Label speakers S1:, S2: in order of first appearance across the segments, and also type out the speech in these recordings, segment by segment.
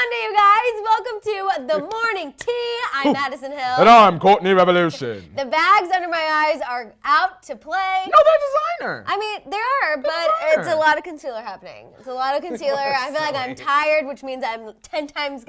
S1: Monday, you guys. Welcome to The Morning Tea. I'm Maddison Hill.
S2: And I'm Courtney Revolution.
S1: The bags under my eyes are out to play.
S2: No, they're designer.
S1: I mean, they are, but it's a lot of concealer happening. It's a lot of concealer. I feel like I'm tired, which means I'm 10 times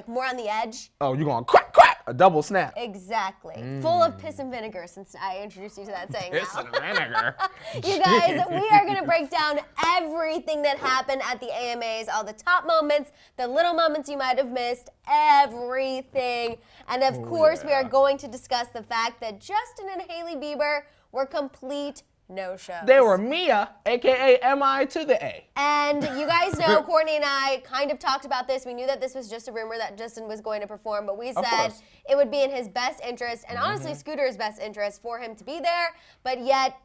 S1: more on the edge.
S2: Oh, you going crack, crack, a double snap.
S1: Exactly. Full of piss and vinegar since I introduced you to that saying
S2: Piss
S1: now.
S2: and vinegar.
S1: You guys, we are going to break down everything that happened at the AMAs, all the top moments, the little moments you might have missed, everything. And of course, we are going to discuss the fact that Justin and Hailey Bieber were complete no-shows.
S2: They were Mia, a.k.a. M.I. to the A.
S1: And you guys know, Courtney and I kind of talked about this. We knew that this was just a rumor that Justin was going to perform, but we said it would be in his best interest, and honestly, Scooter's best interest for him to be there, but yet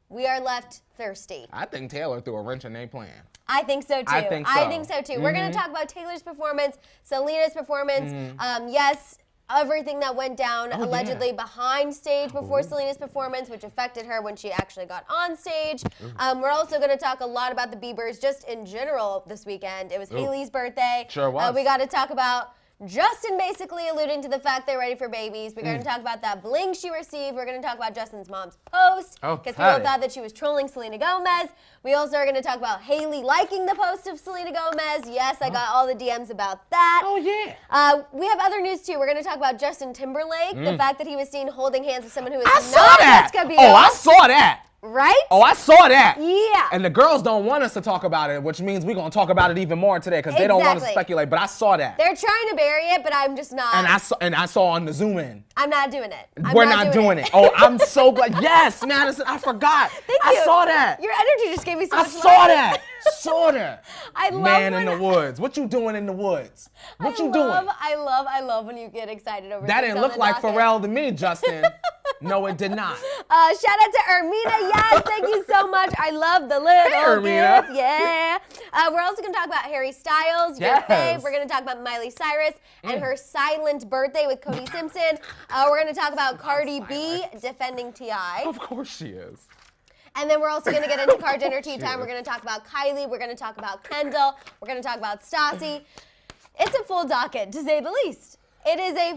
S1: we are left thirsty.
S2: I think Taylor threw a wrench in their plan.
S1: I think so, too.
S2: I think so.
S1: We're going to talk about Taylor's performance, Selena's performance, yes, everything that went down allegedly behind stage before Selena's performance, which affected her when she actually got on stage. We're also going to talk a lot about the Biebers just in general this weekend. It was Hailey's birthday.
S2: Sure was.
S1: We got to talk about Justin basically alluding to the fact they're ready for babies. We're going to talk about that bling she received. We're going to talk about Justin's mom's post because people thought that she was trolling Selena Gomez. We also are going to talk about Hailey liking the post of Selena Gomez. Yes, I got all the DMs about that.
S2: Oh, yeah.
S1: We have other news, too. We're going to talk about Justin Timberlake, the fact that he was seen holding hands with someone who is not Jessica Biel.
S2: Oh, I saw that.
S1: Right?
S2: Oh, I saw that.
S1: Yeah.
S2: And the girls don't want us to talk about it, which means we're going to talk about it even more today because they don't want us to speculate, but I saw that.
S1: They're trying to bury it, but I'm just not.
S2: And I saw on the Zoom in.
S1: I'm not doing it.
S2: We're not doing it. Oh, I'm so glad. Yes, Madison, I forgot.
S1: Thank you.
S2: I saw that.
S1: Your energy just gave me so much
S2: I saw that. Saw that.
S1: I love
S2: Man in the woods. What you doing in the woods? What you doing?
S1: I love when you get excited over
S2: that
S1: things
S2: didn't
S1: on
S2: look
S1: the
S2: like
S1: docket.
S2: Pharrell to me, Justin. No, it did not.
S1: Shout out to Ermina. Yes, thank you so much. I love the little
S2: Ermina.
S1: gift. Yeah. We're also going to talk about Harry Styles, your fave. We're going to talk about Miley Cyrus and her silent birthday with Cody Simpson. We're going to talk about Cardi B defending T.I.
S2: Of course she is.
S1: And then we're also going to get into Car Dinner Tea Time. We're going to talk about Kylie. We're going to talk about Kendall. We're going to talk about Stassi. It's a full docket, to say the least. It is a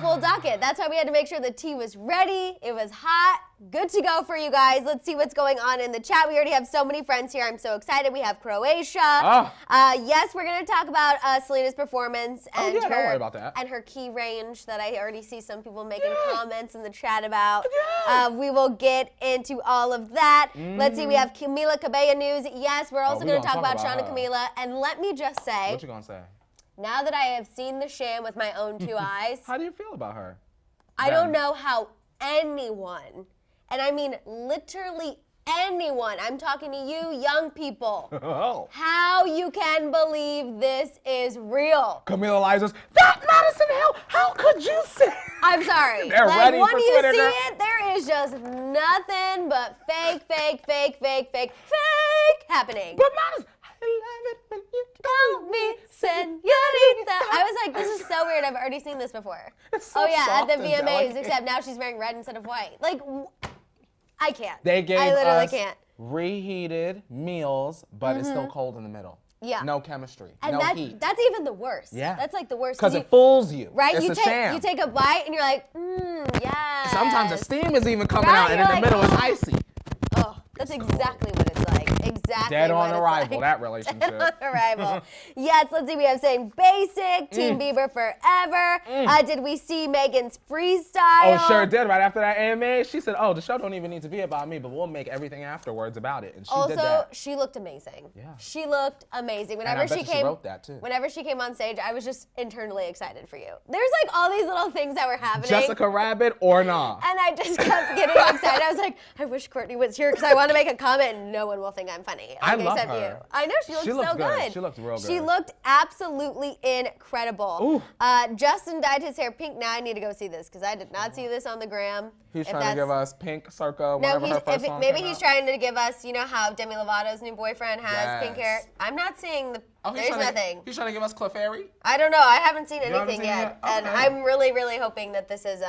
S1: full docket. That's why we had to make sure the tea was ready. It was hot. Good to go for you guys. Let's see what's going on in the chat. We already have so many friends here. I'm so excited. We have Croatia. Yes, we're going to talk about Selena's performance and
S2: don't worry about that.
S1: And her key range that I already see some people making comments in the chat about. We will get into all of that. Let's see. We have Camila Cabello news. Yes, we're also going to talk about Sean and Camila. And let me just say.
S2: What you going to say?
S1: Now that I have seen the sham with my own two eyes.
S2: How do you feel about her?
S1: I don't know how anyone, and I mean literally anyone, I'm talking to you young people, how you can believe this is real.
S2: Camila Liza's, that Maddison Hill, how could you say?
S1: I'm sorry.
S2: They're ready
S1: when
S2: for
S1: you
S2: Twitter,
S1: see
S2: girl.
S1: it, there is just nothing but fake happening.
S2: But Maddison, I love it when you
S1: Call me señorita. I was like, this is so weird. I've already seen this before.
S2: So
S1: at
S2: soft
S1: the
S2: and
S1: VMAs,
S2: delicate.
S1: except now she's wearing red instead of white. Like, I can't.
S2: They gave
S1: I literally
S2: us
S1: can't.
S2: reheated meals, but it's still cold in the middle.
S1: Yeah.
S2: No chemistry.
S1: And
S2: no heat.
S1: that's even the worst.
S2: Yeah.
S1: That's like the worst.
S2: Because it fools you.
S1: Right?
S2: It's a sham.
S1: You take a bite and you're like, yes.
S2: Sometimes the steam is even coming
S1: Right,
S2: out, and in
S1: you're
S2: the
S1: like,
S2: middle it's icy.
S1: Oh, that's exactly what it's like. Exactly.
S2: Dead on
S1: what
S2: arrival,
S1: it's like.
S2: that relationship.
S1: Dead on arrival. Yes, let's see. We have saying basic, Team Bieber forever. Did we see Megan's freestyle?
S2: Oh, sure did. Right after that AMA, she said, oh, the show don't even need to be about me, but we'll make everything afterwards about it. And she did that.
S1: Also, she looked amazing.
S2: Yeah.
S1: She looked amazing.
S2: And I bet she wrote that, too.
S1: Whenever she came on stage, I was just internally excited for you. There's like all these little things that were happening.
S2: Jessica Rabbit or nah.
S1: And I just kept getting excited. I was like, I wish Courtney was here because I want to make a comment and no one will think I'm funny. Like,
S2: I love
S1: except
S2: her.
S1: You. I know, she looked so good.
S2: She looked real good.
S1: She looked absolutely incredible. Justin dyed his hair pink. Now I need to go see this because I did not see this on the gram.
S2: He's trying to give us pink circa
S1: No,
S2: whenever her first song
S1: maybe
S2: came
S1: he's
S2: out.
S1: trying to give us, you know how Demi Lovato's new boyfriend has pink hair? I'm not seeing there's nothing.
S2: He's trying to give us Clefairy?
S1: I don't know. I haven't seen anything
S2: seen
S1: yet.
S2: it?
S1: And
S2: Okay.
S1: I'm really, really hoping that this is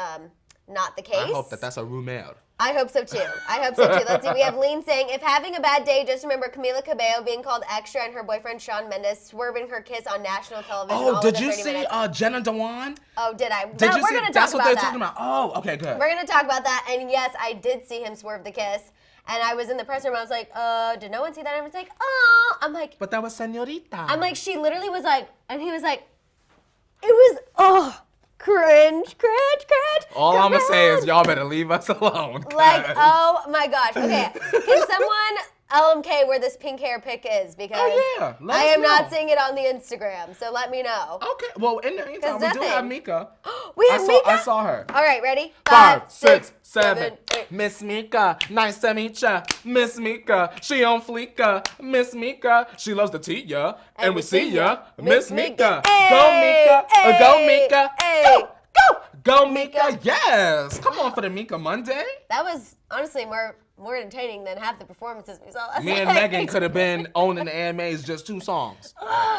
S1: not the case.
S2: I hope that that's a rumor.
S1: I hope so too. Let's see. We have Lean saying, if having a bad day, just remember Camila Cabello being called extra and her boyfriend Shawn Mendes swerving her kiss on national television.
S2: Oh, did you see Jenna Dewan?
S1: Oh, did I?
S2: Did you see? That's what they're talking about. Oh, okay, good.
S1: We're going to talk about that. And yes, I did see him swerve the kiss. And I was in the press room. I was like, did no one see that? And I was like, oh. I'm like.
S2: But that was señorita.
S1: I'm like, she literally was like, and he was like, it was, cringe.
S2: All I'm going to say is y'all better leave us alone.
S1: Like, oh my gosh. Okay, can someone LMK where this pink hair pic is? Because I am not seeing it on the Instagram, so let me know.
S2: Okay, well, in the meantime, we do have Mika.
S1: We have Mika?
S2: I saw her.
S1: All right, ready?
S2: 5, 6, 7. Miss Mika, nice to meet ya. Miss Mika, she on fleeka. Miss Mika, she loves to teach ya. And we see ya. Miss Mika, go Mika, go Mika, go Mika, yes. Come on for the Mika Monday.
S1: That was honestly more entertaining than half the performances we saw last night.
S2: Me and Megan could have been owning the AMAs just 2 songs.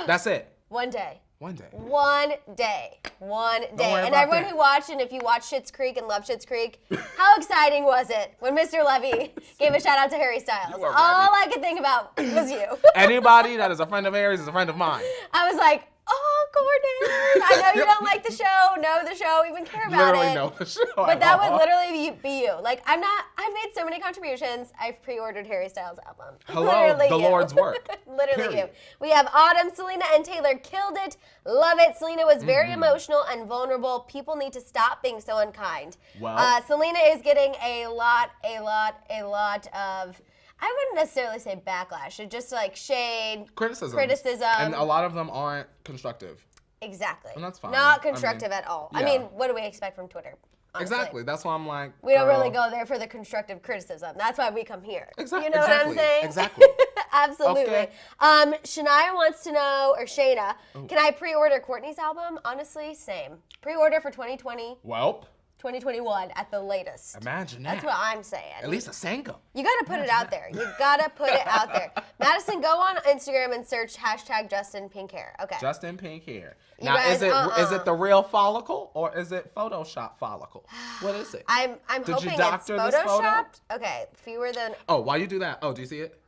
S2: That's it.
S1: One day.
S2: One day.
S1: And everyone who watched, and if you watch Schitt's Creek and love Schitt's Creek, how exciting was it when Mr. Levy gave a shout out to Harry Styles? All I could think about was you.
S2: Anybody that is a friend of Harry's is a friend of mine.
S1: I was like, oh, Courtney, I know you don't like the show, know the show, even care about
S2: literally
S1: it.
S2: know the show.
S1: But that would literally be you. Like, I've made so many contributions. I've pre-ordered Harry Styles' album.
S2: Hello,
S1: literally
S2: the
S1: you.
S2: Lord's work.
S1: Literally
S2: Period.
S1: you. We have Autumn, Selena, and Taylor killed it. Love it. Selena was very emotional and vulnerable. People need to stop being so unkind.
S2: Well.
S1: Selena is getting a lot of, I wouldn't necessarily say backlash. It's just like shade, criticism.
S2: And a lot of them aren't constructive.
S1: Exactly.
S2: And that's fine.
S1: Not constructive at all.
S2: Yeah.
S1: I mean, what do we expect from Twitter? Honestly.
S2: Exactly. That's why I'm like,
S1: we don't really go there for the constructive criticism. That's why we come here.
S2: Exactly.
S1: You know what I'm saying?
S2: Exactly.
S1: Absolutely.
S2: Okay.
S1: Shania wants to know, or Shayna, can I pre-order Courtney's album? Honestly, same. Pre-order for 2020.
S2: Welp.
S1: 2021 at the latest.
S2: Imagine that.
S1: That's what I'm saying.
S2: At least a single.
S1: You gotta put it out there. You gotta put it out there. Madison, go on Instagram and search hashtag Justin Pink Hair. Okay.
S2: Justin Pink Hair.
S1: You
S2: Now,
S1: guys,
S2: is it the real follicle or is it Photoshop follicle? What is it?
S1: I'm hoping it's Photoshopped. Okay, fewer than.
S2: Oh, while you do that, do you see it?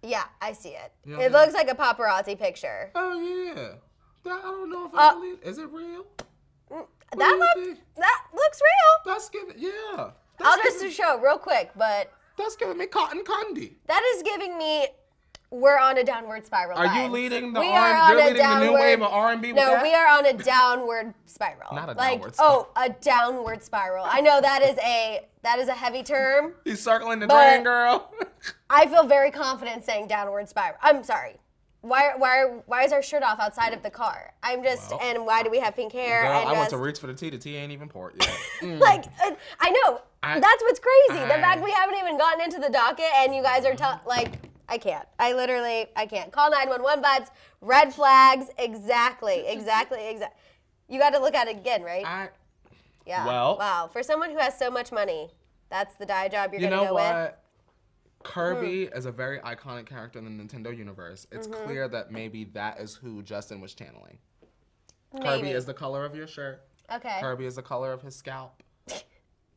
S1: Yeah, I see it.
S2: You
S1: It looks like a paparazzi picture.
S2: Oh yeah. I don't know if I believe. Is it real?
S1: That looks real.
S2: That's giving, yeah.
S1: I'll just show real quick, but
S2: that's giving me cotton candy.
S1: that is giving me we're on a downward spiral.
S2: Are
S1: vibes.
S2: you leading the
S1: You're
S2: leading the new wave of R&B with that?
S1: No, we are on a downward spiral.
S2: Not a downward spiral.
S1: Oh, a downward spiral. I know that is a heavy term.
S2: He's circling the drain, girl.
S1: I feel very confident saying downward spiral. I'm sorry. Why is our shirt off outside of the car? And why do we have pink hair?
S2: Girl,
S1: and
S2: I went to reach for the tea ain't even poured yet.
S1: Like, I know. That's what's crazy. The fact we haven't even gotten into the docket and you guys are I can't. I can't. Call 911 vibes, red flags, exactly. You got to look at it again, right? Yeah.
S2: Well.
S1: Wow. For someone who has so much money, that's the dye job you're going to go with? You know what?
S2: Kirby is a very iconic character in the Nintendo universe. It's clear that maybe that is who Justin was channeling.
S1: Maybe.
S2: Kirby is the color of your shirt.
S1: Okay.
S2: Kirby is the color of his scalp.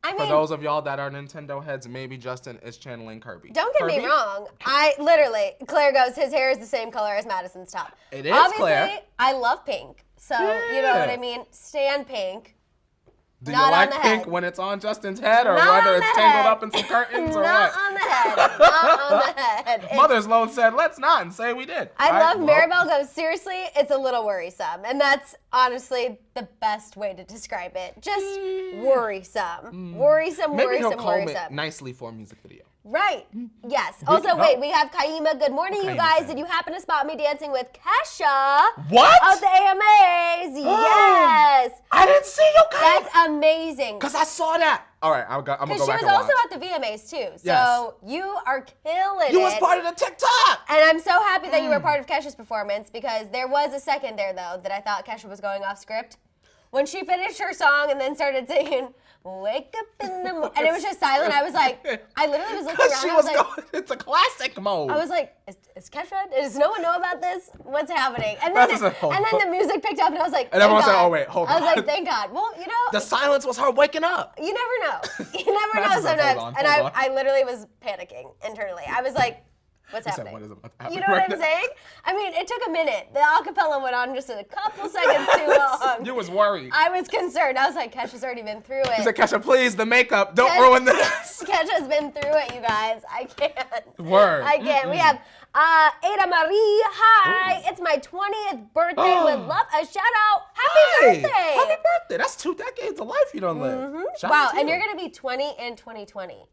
S1: I mean,
S2: for those of y'all that are Nintendo heads, maybe Justin is channeling Kirby.
S1: Don't get me wrong. Claire goes, his hair is the same color as Madison's top.
S2: It is,
S1: obviously,
S2: Claire.
S1: I love pink. So, you know what I mean? Stan pink.
S2: Do you like pink when it's on Justin's head or whether it's tangled up in some curtains or
S1: what? Not on the head. Not on the head.
S2: Mother's Load said, let's not, and say we did.
S1: I love Maribel goes, seriously, it's a little worrisome. And that's honestly the best way to describe it. Just worrisome. Worrisome.
S2: Maybe he'll comb it nicely for a music video.
S1: Right. Yes. Also, wait, we have Kaima. Good morning, you guys. Did you happen to spot me dancing with Kesha?
S2: What?
S1: Of the AMAs. Yes.
S2: I didn't see you guys.
S1: That's amazing.
S2: Because I saw that. All right, I'm going to go back and watch.
S1: Because she was also at the VMAs, too. So you are killing it.
S2: You was part of the TikTok.
S1: And I'm so happy that you were part of Kesha's performance because there was a second there, though, that I thought Kesha was going off script. When she finished her song and then started singing, wake up in the morning. And it was just silent. I was like, I literally was looking around.
S2: She
S1: I
S2: was
S1: was like,
S2: going into classic mode.
S1: I was like, is Kesha? Does no one know about this? What's happening? And then, the music picked up, and I was like,
S2: and everyone said, oh, wait, hold on.
S1: I was like, thank God. Well, you know.
S2: The silence was her waking up.
S1: You never know. You never know sometimes.
S2: Hold on.
S1: I literally was panicking internally. I was like, what's happening?
S2: What is about to happen
S1: You know
S2: right
S1: what I'm
S2: now?
S1: saying? I mean, it took a minute. The acapella went on just a couple seconds too long.
S2: You was worried.
S1: I was concerned. I was like, Kesha's already been through it.
S2: She said, Kesha, please, the makeup. Don't ruin this.
S1: Kesha's been through it, you guys. I can't.
S2: Word.
S1: I can't. We have Ada Marie. Hi.
S2: Ooh.
S1: It's my 20th birthday with love. A shout out. Happy birthday.
S2: Happy birthday. That's 2 decades of life you don't live.
S1: Wow, and you're going to be 20 in 2020.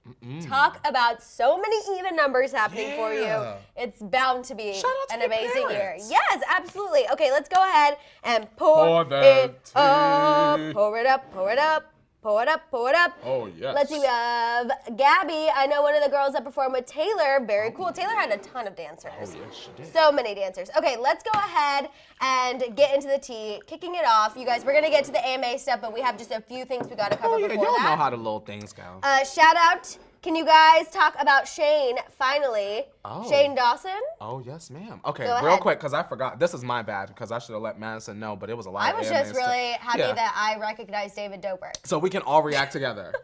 S1: Talk about so many even numbers happening for you. It's bound to be an amazing year. Yes, absolutely. Okay, let's go ahead and pour it up. Pour it up, pour it up. Pour it up, pour it up.
S2: Oh, yes.
S1: Let's see, we have Gabby. I know one of the girls that performed with Taylor. Very cool. Taylor had a ton of dancers.
S2: Oh, yes, she did.
S1: So many dancers. Okay, let's go ahead and get into the tea. Kicking it off. You guys, we're going to get to the AMA stuff, but we have just a few things we got to cover before
S2: y'all
S1: that.
S2: know how the little things go.
S1: Shout out. Can you guys talk about Shane, finally? Shane Dawson?
S2: Oh, yes, ma'am. Okay,
S1: Go
S2: real
S1: ahead.
S2: quick, because I forgot. This is my bad, because I should have let Madison know, but it was a lot
S1: I
S2: of
S1: was
S2: AMA
S1: just really
S2: stuff.
S1: happy that I recognized David Dobrik.
S2: So we can all react together.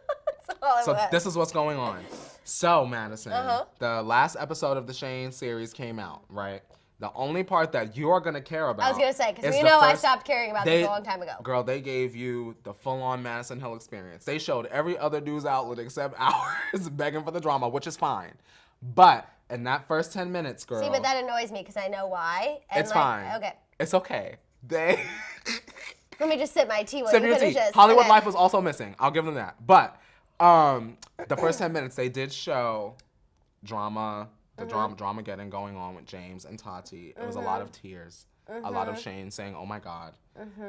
S1: That's all it
S2: So
S1: was.
S2: this is what's going on. So, Madison, the last episode of the Shane series came out, right? The only part that you are going to care about.
S1: I was going to say, because
S2: is
S1: we
S2: the
S1: know I
S2: first-
S1: stopped caring about this a long time ago.
S2: Girl, they gave you the full-on Madison Hill experience. They showed every other news outlet except ours begging for the drama, which is fine. But in that first 10 minutes, girl.
S1: See, but that annoys me because I know why. And
S2: it's fine.
S1: Okay.
S2: It's okay. They.
S1: Let me just sip my tea while
S2: Sip
S1: you
S2: your
S1: finish
S2: tea.
S1: this.
S2: Hollywood
S1: Okay.
S2: Life was also missing. I'll give them that. But the first 10 minutes, they did show drama. The drama getting going on with James and Tati. It was a lot of tears. A lot of Shane saying, oh my God.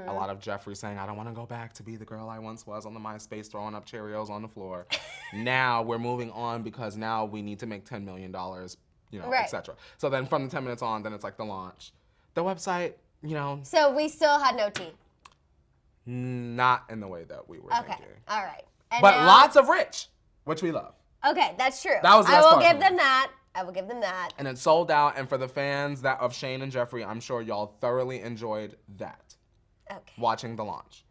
S2: A lot of Jeffrey saying, I don't want to go back to be the girl I once was on the MySpace throwing up Cheerios on the floor. Now we're moving on because now we need to make $10 million, you know, etc. So then from the 10 minutes on, then it's like the launch. The website, you know.
S1: So we still had no tea.
S2: Not in the way that we were thinking.
S1: All right. And
S2: But
S1: now,
S2: lots of rich, which we love.
S1: Okay, that's true.
S2: That was the
S1: I
S2: best
S1: will
S2: part
S1: give
S2: for me.
S1: them that. I will give them that.
S2: And it sold out, and for the fans that of Shane and Jeffrey, I'm sure y'all thoroughly enjoyed that.
S1: Okay.
S2: Watching the launch.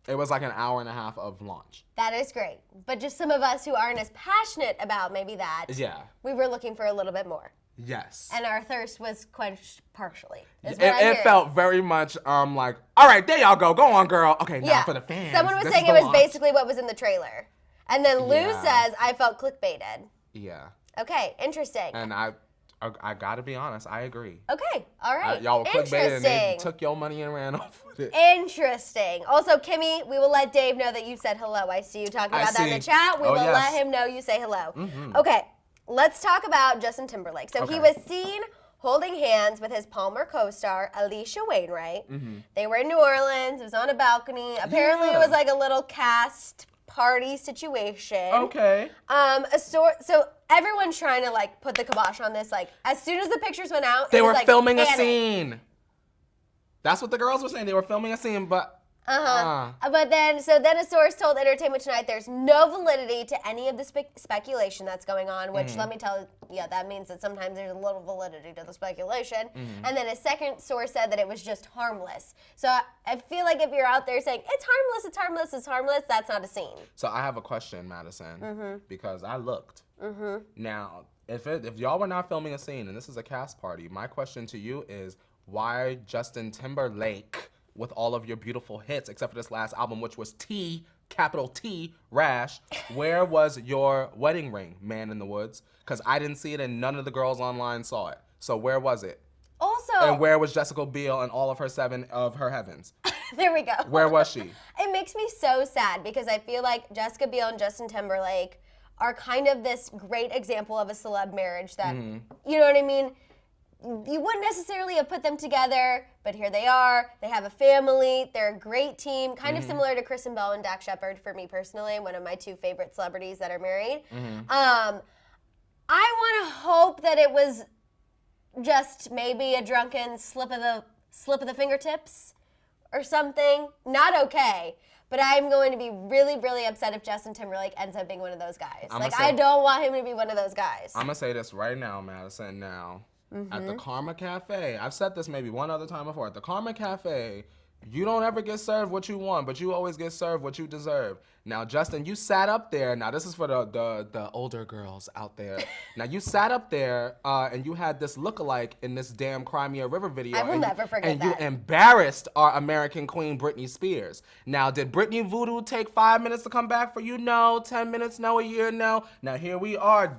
S2: It was like an hour and a half of launch.
S1: That is great. But just some of us who aren't as passionate about maybe that,
S2: Yeah.
S1: we were looking for a little bit more.
S2: Yes.
S1: And our thirst was quenched partially.
S2: It felt very much like, all right, there y'all go. Go on, girl. Okay, now for the fans.
S1: Someone was
S2: this
S1: saying
S2: is
S1: it
S2: the
S1: was
S2: launch.
S1: basically what was in the trailer. And then Lou says, I felt clickbaited.
S2: Yeah.
S1: Okay, interesting.
S2: And I gotta be honest, I agree.
S1: Okay, all right.
S2: Y'all were clickbaited and they
S1: Interesting.
S2: took your money and ran off with it.
S1: Interesting. Also, Kimmy, we will let Dave know that you said hello. I see you talking about that in the chat. We will let him know you say hello. Okay, let's talk about Justin Timberlake. So he was seen holding hands with his Palmer co-star, Alicia Wainwright. They were in New Orleans. It was on a balcony. Apparently, it was like a little cast party situation.
S2: Okay.
S1: So everyone's trying to like put the kibosh on this. Like as soon as the pictures went out,
S2: They
S1: it was
S2: were
S1: like,
S2: filming a
S1: panic.
S2: scene. That's what the girls were saying. They were filming a scene, but
S1: But then a source told Entertainment Tonight there's no validity to any of the speculation that's going on, which let me tell you, that means that sometimes there's a little validity to the speculation. And then a second source said that it was just harmless. So I feel like if you're out there saying, it's harmless, it's harmless, it's harmless, that's not a scene.
S2: So I have a question, Madison, because I looked. Now, if y'all were not filming a scene and this is a cast party, my question to you is, why Justin Timberlake, with all of your beautiful hits, except for this last album, which was T, capital T, Rash, where was your wedding ring, Man in the Woods? Because I didn't see it and none of the girls online saw it. So where was it?
S1: Also,
S2: And where was Jessica Biel and all of her 7 of her heavens?
S1: there we go.
S2: Where was she?
S1: It makes me so sad because I feel like Jessica Biel and Justin Timberlake are kind of this great example of a celeb marriage that, you know what I mean? You wouldn't necessarily have put them together, but here they are. They have a family. They're a great team, kind of similar to Kristen Bell and Dak Shepard for me personally, one of my 2 favorite celebrities that are married. I want to hope that it was just maybe a drunken slip of the fingertips or something. Not okay. But I'm going to be really, really upset if Justin Timberlake ends up being one of those guys. I
S2: I
S1: don't want him to be one of those guys.
S2: I'm going to say this right now, Maddison, now. At the Karma Cafe, I've said this maybe one other time before. At the Karma Cafe, you don't ever get served what you want, but you always get served what you deserve. Now, Justin, you sat up there. Now, this is for the older girls out there. Now, you sat up there and you had this lookalike in this damn Cry Me a River video.
S1: I will never forget that.
S2: And you embarrassed our American queen, Britney Spears. Now, did Britney Voodoo take 5 minutes to come back for you? No. 10 minutes? No. A year? No. Now, here we are,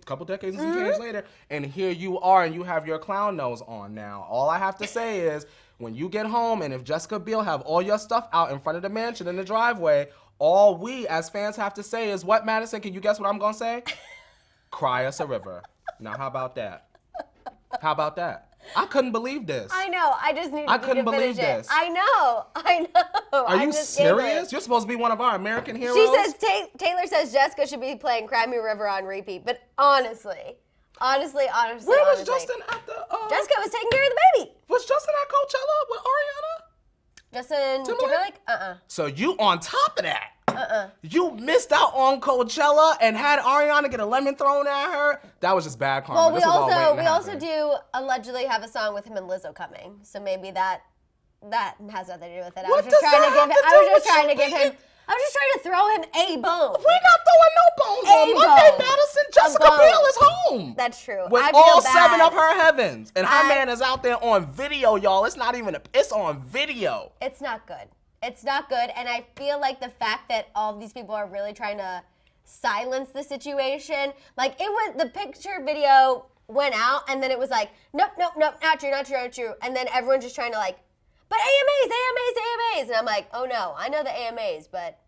S2: couple decades and some change later, and here you are, and you have your clown nose on now. All I have to say is, when you get home and if Jessica Biel have all your stuff out in front of the mansion in the driveway, all we as fans have to say is, what, Maddison? Can you guess what I'm going to say? Cry us a river. Now, how about that? How about that? I couldn't believe this.
S1: I know. I just need
S2: I couldn't believe this.
S1: I know.
S2: Are you serious? You're supposed to be one of our American heroes?
S1: She says, Taylor says Jessica should be playing Cry Me a River on repeat. But honestly. Where was
S2: Justin at the...
S1: Jessica was taking care of the baby.
S2: Was Justin at Coachella with Ariana?
S1: Justin Timberlake?
S2: So you on top of that? You missed out on Coachella and had Ariana get a lemon thrown at her? That was just bad karma.
S1: Well, we also do allegedly have a song with him and Lizzo coming. So maybe that has nothing to do with it. I was just trying to throw him a bone.
S2: We not throwing no bones on Monday, Maddison. Jessica Biel is home.
S1: That's true.
S2: With all 7 of her heavens. And her man is out there on video, y'all. It's not even, it's on video.
S1: It's not good. It's not good. And I feel like the fact that all of these people are really trying to silence the situation. Like, the picture video went out and then it was like, nope, not true. And then everyone's just trying to but AMAs. And I'm like, oh no, I know the AMAs, but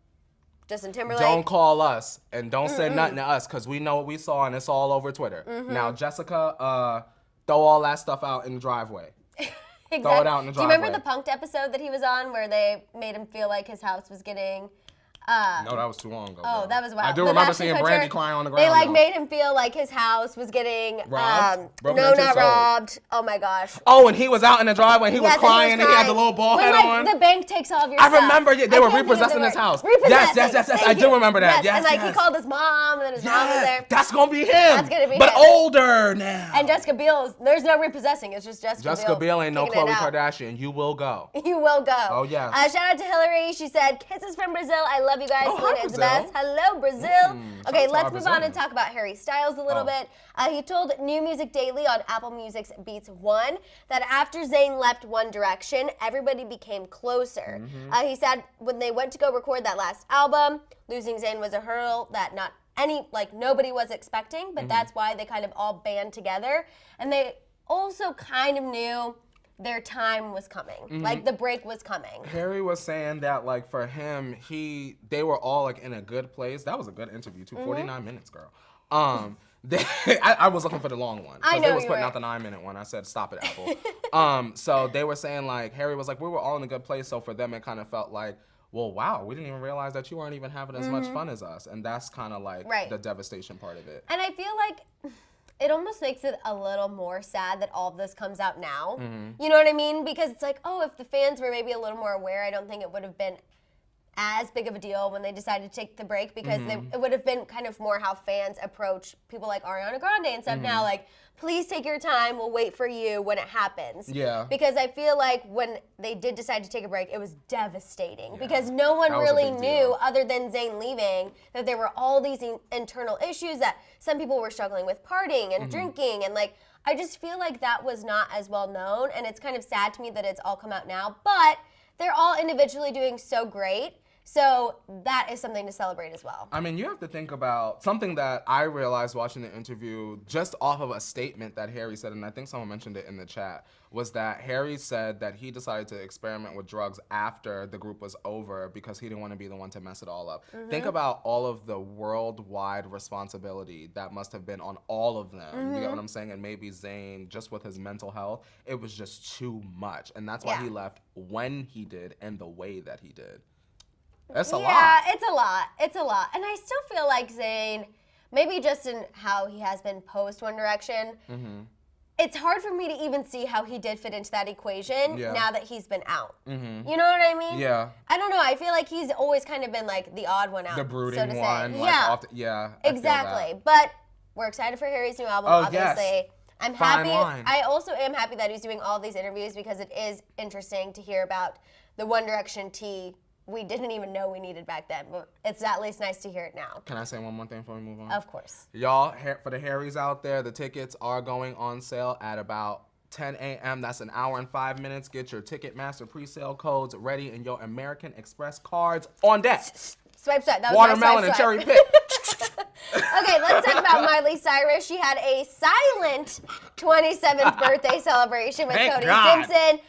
S1: Justin Timberlake.
S2: Don't call us and don't say nothing to us because we know what we saw and it's all over Twitter. Now, Jessica, throw all that stuff out in the driveway.
S1: Exactly.
S2: Throw it out in the driveway.
S1: Do you remember the Punk'd episode that he was on where they made him feel like his house was getting...
S2: no, that was too long ago.
S1: Oh, that was wild.
S2: I do remember seeing Brandy crying on the ground.
S1: They made him feel like his house was getting
S2: robbed.
S1: not robbed. Oh my gosh.
S2: Oh, and he was out in the driveway and he was crying and he had the little ball head on.
S1: The bank takes all of your stuff.
S2: I remember they were repossessing his house. Yes. I do remember that. Yes,
S1: and he called his mom and then his mom was there.
S2: That's gonna be him.
S1: That's gonna be him.
S2: But older now.
S1: And Jessica Biel, there's no repossessing. It's just Jessica Biel.
S2: Jessica Biel ain't no Khloe Kardashian. You will go.
S1: You will go.
S2: Oh yeah.
S1: Shout out to Hillary. She said, "Kisses from Brazil. I love you guys. Selena is the best. Hello, Brazil." Okay, let's move on and talk about Harry Styles a little bit. He told New Music Daily on Apple Music's Beats One that after Zayn left One Direction, everybody became closer. He said when they went to go record that last album, losing Zayn was a hurdle that nobody was expecting, but that's why they kind of all band together. And they also kind of knew their time was coming. Like, the break was coming.
S2: Harry was saying that, for him, they were all, in a good place. That was a good interview, too. 49 minutes, girl. I was looking for the long one.
S1: I know
S2: they was putting out the 9-minute one. I said, stop it, Apple. So they were saying, Harry was like, we were all in a good place. So for them, it kind of felt like, well, wow, we didn't even realize that you weren't even having as much fun as us. And that's kind of the devastation part of it.
S1: And I feel like it almost makes it a little more sad that all of this comes out now. You know what I mean? Because it's like, if the fans were maybe a little more aware, I don't think it would have been as big of a deal when they decided to take the break, because it would have been kind of more how fans approach people like Ariana Grande and stuff now, please take your time, we'll wait for you when it happens.
S2: Yeah.
S1: Because I feel like when they did decide to take a break, it was devastating because no one really knew, other than Zayn leaving, that there were all these internal issues, that some people were struggling with partying and drinking, and I just feel like that was not as well known, and it's kind of sad to me that it's all come out now, but they're all individually doing so great. So that is something to celebrate as well.
S2: I mean, you have to think about something that I realized watching the interview, just off of a statement that Harry said, and I think someone mentioned it in the chat, was that Harry said that he decided to experiment with drugs after the group was over because he didn't want to be the one to mess it all up. Think about all of the worldwide responsibility that must have been on all of them. You get what I'm saying? And maybe Zayn, just with his mental health, it was just too much. And that's why he left when he did and the way that he did. That's a lot.
S1: Yeah, it's a lot. It's a lot. And I still feel like Zayn, maybe just in how he has been post One Direction, it's hard for me to even see how he did fit into that equation now that he's been out.
S2: Mm-hmm.
S1: You know what I mean?
S2: Yeah.
S1: I don't know. I feel like he's always kind of been like the odd one out.
S2: The brooding
S1: so to
S2: one.
S1: Say.
S2: Like
S1: Yeah.
S2: I
S1: exactly. But we're excited for Harry's new album, obviously.
S2: Yes.
S1: I'm
S2: Fine
S1: happy.
S2: line.
S1: I also am happy that he's doing all these interviews because it is interesting to hear about the One Direction tea we didn't even know we needed back then. But it's at least nice to hear it now.
S2: Can I say one more thing before we move on?
S1: Of course.
S2: Y'all, for the Harrys out there, the tickets are going on sale at about 10 a.m. That's an hour and 5 minutes. Get your Ticketmaster pre-sale codes ready and your American Express cards on deck.
S1: Swipe. That was
S2: Watermelon
S1: my
S2: and
S1: swipe.
S2: cherry pick.
S1: Okay, let's talk about Miley Cyrus. She had a silent 27th birthday celebration with
S2: Thank
S1: Cody
S2: God.
S1: Simpson.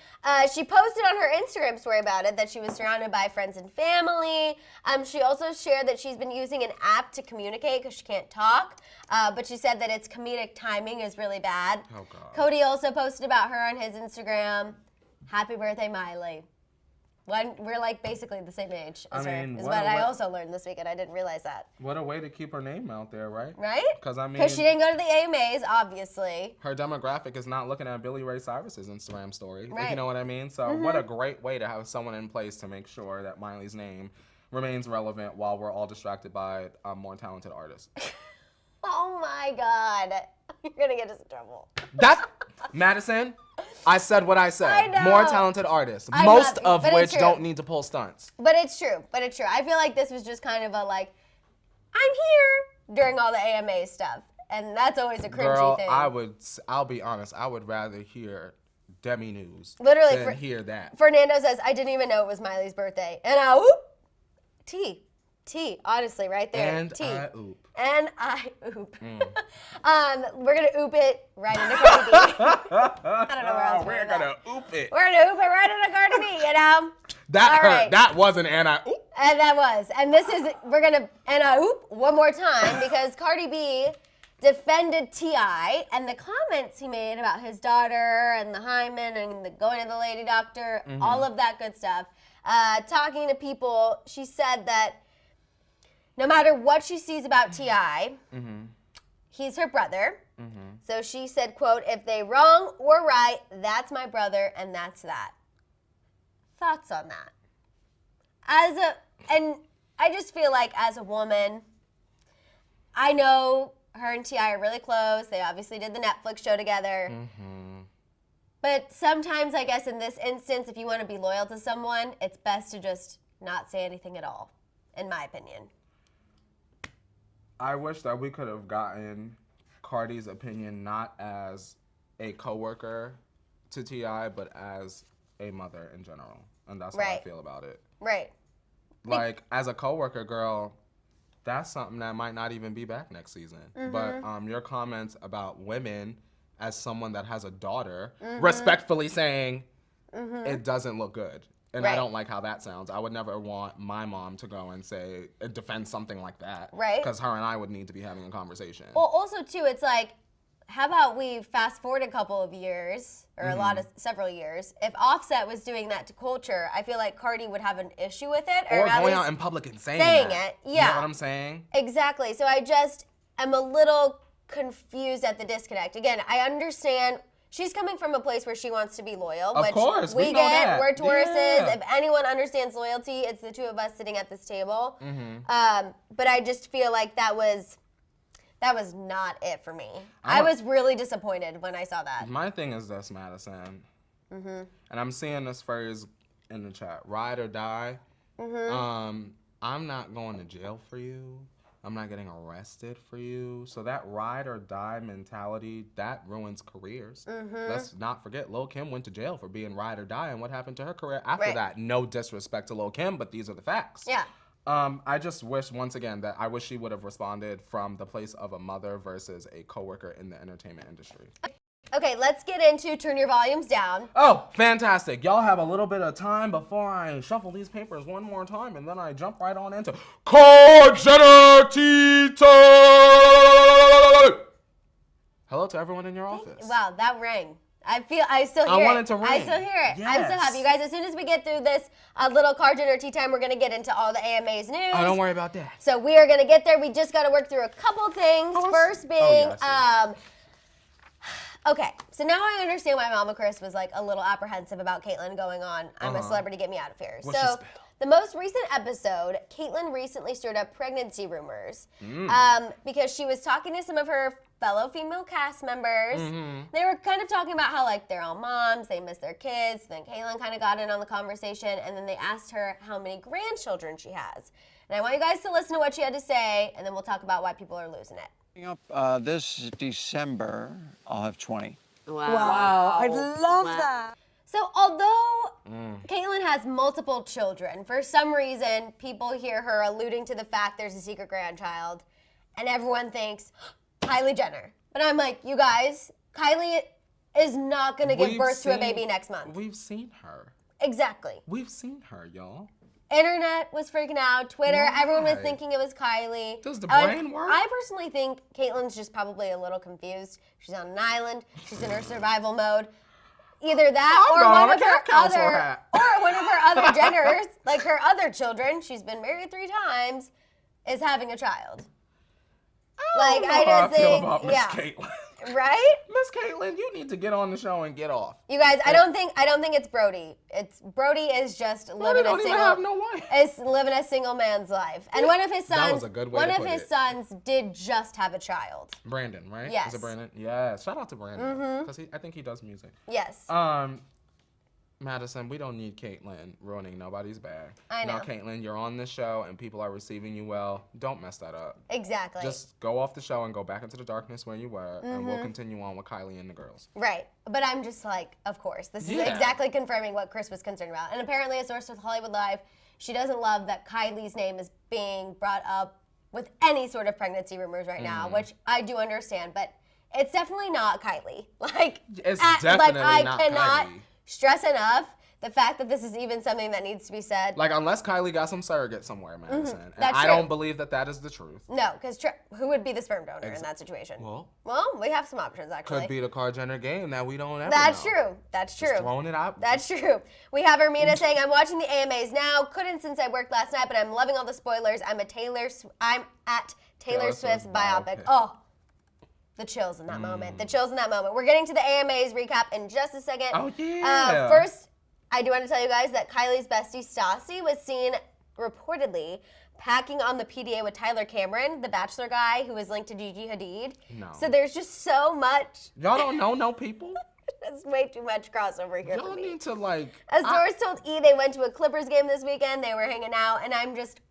S1: She posted on her Instagram story about it that she was surrounded by friends and family. She also shared that she's been using an app to communicate because she can't talk. But she said that its comedic timing is really bad.
S2: Oh, God.
S1: Cody also posted about her on his Instagram. Happy birthday, Miley. We're like basically the same age as her, is what I also learned this weekend. I didn't realize that.
S2: What a way to keep her name out there, right?
S1: Right?
S2: Because
S1: she didn't go to the AMAs, obviously.
S2: Her demographic is not looking at Billy Ray Cyrus's Instagram story.
S1: Right.
S2: Like, you know what I mean? So what a great way to have someone in place to make sure that Miley's name remains relevant while we're all distracted by more talented artists.
S1: Oh my God. You're going to get us in trouble.
S2: That's Maddison. I said what I said.
S1: I know.
S2: More talented artists,
S1: I
S2: most
S1: love it,
S2: of
S1: but
S2: which
S1: it's true.
S2: don't need to pull stunts.
S1: But it's true. I feel like this was just kind of a like, I'm here during all the AMA stuff. And that's always a cringy thing.
S2: I'll be honest, I would rather hear Demi News
S1: Literally,
S2: than hear that.
S1: Fernando says, I didn't even know it was Miley's birthday. And T, honestly, right there.
S2: And
S1: T.
S2: I oop.
S1: And I oop. We're going to oop it right into Cardi B. I don't know where else
S2: We're going to oop it.
S1: We're going to oop it right into Cardi B, you know?
S2: That
S1: All
S2: hurt.
S1: right.
S2: That wasn't and I oop.
S1: And that was. And this is, we're going to, and I oop one more time because Cardi B defended T.I. and the comments he made about his daughter and the hymen and the going to the lady doctor, all of that good stuff. Talking to people, she said that no matter what she sees about T.I., he's her brother. So she said, quote, if they wrong or right, that's my brother and that's that. Thoughts on that? And I just feel like as a woman, I know her and T.I. are really close. They obviously did the Netflix show together. But sometimes, I guess in this instance, if you want to be loyal to someone, it's best to just not say anything at all, in my opinion.
S2: I wish that we could have gotten Cardi's opinion not as a coworker to T.I., but as a mother in general. And that's how I feel about it.
S1: Right.
S2: Like, as a coworker, girl, that's something that might not even be back next season. But your comments about women as someone that has a daughter, respectfully saying, it doesn't look good. And I don't like how that sounds. I would never want my mom to go and say, defend something like that.
S1: Right.
S2: Because her and I would need to be having a conversation.
S1: Well, also, too, it's like, how about we fast forward a couple of years, or several years. If Offset was doing that to Culture, I feel like Cardi would have an issue with it.
S2: Or
S1: at
S2: going
S1: least
S2: out in public and saying
S1: it. Yeah.
S2: You know what I'm saying?
S1: Exactly. So I just am a little confused at the disconnect. Again, I understand she's coming from a place where she wants to be loyal,
S2: Of
S1: which
S2: course, we
S1: we
S2: know
S1: get.
S2: that.
S1: We're Tauruses.
S2: Yeah.
S1: If anyone understands loyalty, it's the two of us sitting at this table. But I just feel like that was not it for me. I was really disappointed when I saw that.
S2: My thing is this, Maddison. And I'm seeing this phrase in the chat, ride or die. I'm not going to jail for you. I'm not getting arrested for you. So that ride or die mentality, that ruins careers. Let's not forget, Lil' Kim went to jail for being ride or die, and what happened to her career after that? No disrespect to Lil' Kim, but these are the facts.
S1: Yeah.
S2: I just wish, once again, that I wish she would have responded from the place of a mother versus a coworker in the entertainment industry.
S1: Okay, let's get into Turn Your Volumes Down.
S2: Oh, fantastic. Y'all have a little bit of time before I shuffle these papers one more time, and then I jump right on into Jenner Tea Time! Hello to everyone in your office.
S1: Wow, that rang. I still hear it.
S2: I want it to ring.
S1: I still hear it. I'm so
S2: Yes.
S1: happy. You guys, as soon as we get through this little Jenner Tea Time, we're going to get into all the AMAs news.
S2: Oh, don't worry about that.
S1: So we are going to get there. We just got to work through a couple things. First being, Okay, so now I understand why Mama Chris was like a little apprehensive about Caitlyn going on I'm a Celebrity, Get Me Out of Here.
S2: What'd she
S1: So
S2: spill?
S1: the most recent episode, Caitlyn recently stirred up pregnancy rumors because she was talking to some of her fellow female cast members. They were kind of talking about how like they're all moms, they miss their kids. Then Caitlyn kind of got in on the conversation, and then they asked her how many grandchildren she has. And I want you guys to listen to what she had to say, and then we'll talk about why people are losing it.
S3: This December, I'll have 20.
S4: Wow, I'd love that.
S1: So although Caitlyn has multiple children, for some reason people hear her alluding to the fact there's a secret grandchild, and everyone thinks Kylie Jenner. But I'm like, you guys, Kylie is not gonna give birth to a baby next month.
S2: We've seen her.
S1: Exactly.
S2: We've seen her, y'all.
S1: Internet was freaking out. Twitter,
S2: Why?
S1: everyone was thinking it was Kylie.
S2: Does the brain work?
S1: I personally think Caitlyn's just probably a little confused. She's on an island. She's in her survival mode. Either that or one of her other Jenners, like her other children, she's been married 3 times, is having a child.
S2: I don't know how I feel about Miss Caitlyn.
S1: Right?
S2: Miss Caitlyn, you need to get on the show and get off.
S1: You guys, I don't think it's Brody. Brody is just living
S2: don't even have no wife.
S1: Is living a single man's life. And one of his sons,
S2: That was a good way to put it.
S1: sons did just have a child.
S2: Brandon, right?
S1: Yes.
S2: Is it Brandon? Yeah. Shout out to Brandon because I think he does music.
S1: Yes.
S2: Maddison, we don't need Caitlyn ruining nobody's bag.
S1: I know.
S2: Now, Caitlyn, you're on this show and people are receiving you well. Don't mess that up.
S1: Exactly.
S2: Just go off the show and go back into the darkness where you were, and we'll continue on with Kylie and the girls.
S1: Right. But I'm just like, of course. This is exactly confirming what Chris was concerned about. And apparently a source with Hollywood Live, she doesn't love that Kylie's name is being brought up with any sort of pregnancy rumors right now, which I do understand, but it's definitely not Kylie. Like,
S2: It's definitely
S1: I
S2: not
S1: cannot
S2: Kylie.
S1: stress enough the fact that this is even something that needs to be said.
S2: Like, unless Kylie got some surrogate somewhere, Madison. And
S1: That's
S2: I
S1: true.
S2: don't believe that is the truth.
S1: No, because who would be the sperm donor in that situation?
S2: Well,
S1: we have some options, actually.
S2: could be the Cardi Jenner game that we don't ever
S1: That's
S2: know.
S1: true. That's true.
S2: Just throwing it out.
S1: That's true. We have Armina saying, I'm watching the AMAs now. Couldn't since I worked last night, but I'm loving all the spoilers. I'm at Taylor Swift's biopic. Oh, the chills in that moment. The chills in that moment. We're getting to the AMAs recap in just a second.
S2: Oh, yeah.
S1: First, I do want to tell you guys that Kylie's bestie Stassi was seen reportedly packing on the PDA with Tyler Cameron, the Bachelor guy who was linked to Gigi Hadid.
S2: No.
S1: So there's just so much.
S2: Y'all don't know no people?
S1: There's way too much crossover here
S2: Y'all
S1: for me.
S2: need to, like...
S1: A source told E! They went to a Clippers game this weekend. They were hanging out, and I'm just...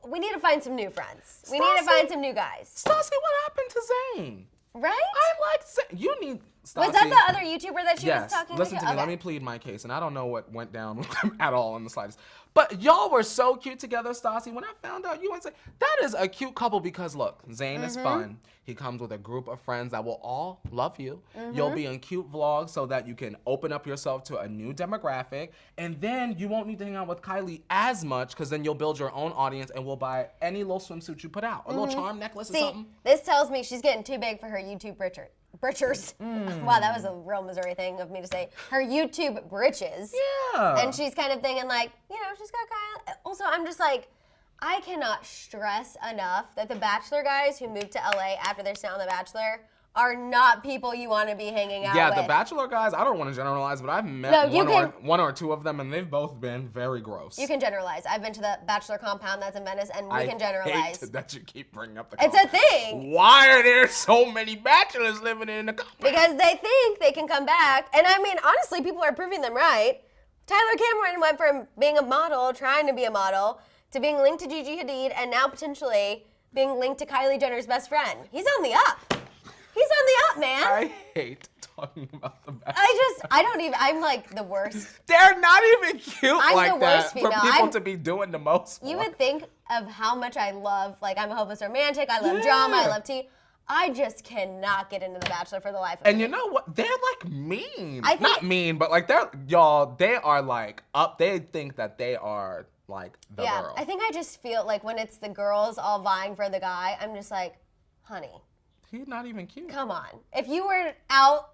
S1: We need to find some new friends. We need to find some new guys.
S2: Stassi, what happened to Zayn?
S1: Right?
S2: I like Zayn. You need Stassi.
S1: Was that the other YouTuber that she was
S2: Yes,
S1: talking
S2: listen
S1: to?
S2: to me. Let me plead my case, and I don't know what went down with them at all in the slightest. But y'all were so cute together, Stassi. When I found out you and Zayn, that is a cute couple because look, Zayn is fun. He comes with a group of friends that will all love you. You'll be in cute vlogs so that you can open up yourself to a new demographic, and then you won't need to hang out with Kylie as much because then you'll build your own audience and will buy any little swimsuit you put out, a little charm necklace or something.
S1: This tells me she's getting too big for her YouTube britchers. Wow, that was a real Missouri thing of me to say. Her YouTube britches.
S2: Yeah.
S1: And she's kind of thinking like, she's got Kylie. Also, I'm just like, I cannot stress enough that the Bachelor guys who moved to LA after their stint on The Bachelor are not people you want to be hanging out with.
S2: Yeah, the Bachelor guys, I don't want to generalize, but I've met one or two of them, and they've both been very gross.
S1: You can generalize. I've been to the Bachelor compound that's in Venice, and we can generalize.
S2: I hate that you keep bringing up the
S1: It's a thing.
S2: Why are there so many Bachelors living in the compound?
S1: Because they think they can come back. And I mean, honestly, people are proving them right. Tyler Cameron went from being a model, trying to be a model, to being linked to Gigi Hadid, and now potentially being linked to Kylie Jenner's best friend. He's on the up. He's on the up, man.
S2: I hate talking about the Bachelor.
S1: I'm like the worst.
S2: They're not even cute
S1: I'm
S2: like
S1: the
S2: that
S1: worst female.
S2: for people to be doing the most for.
S1: You would think of how much I love, like I'm a hopeless romantic, I love drama, I love tea. I just cannot get into The Bachelor for the life of me.
S2: And you know what? They're like mean.
S1: I think-
S2: Not mean, but like they are like up. They think that they are like the girl.
S1: I think I just feel like when it's the girls all vying for the guy, I'm just like, honey,
S2: He's not even cute.
S1: come on. If you were out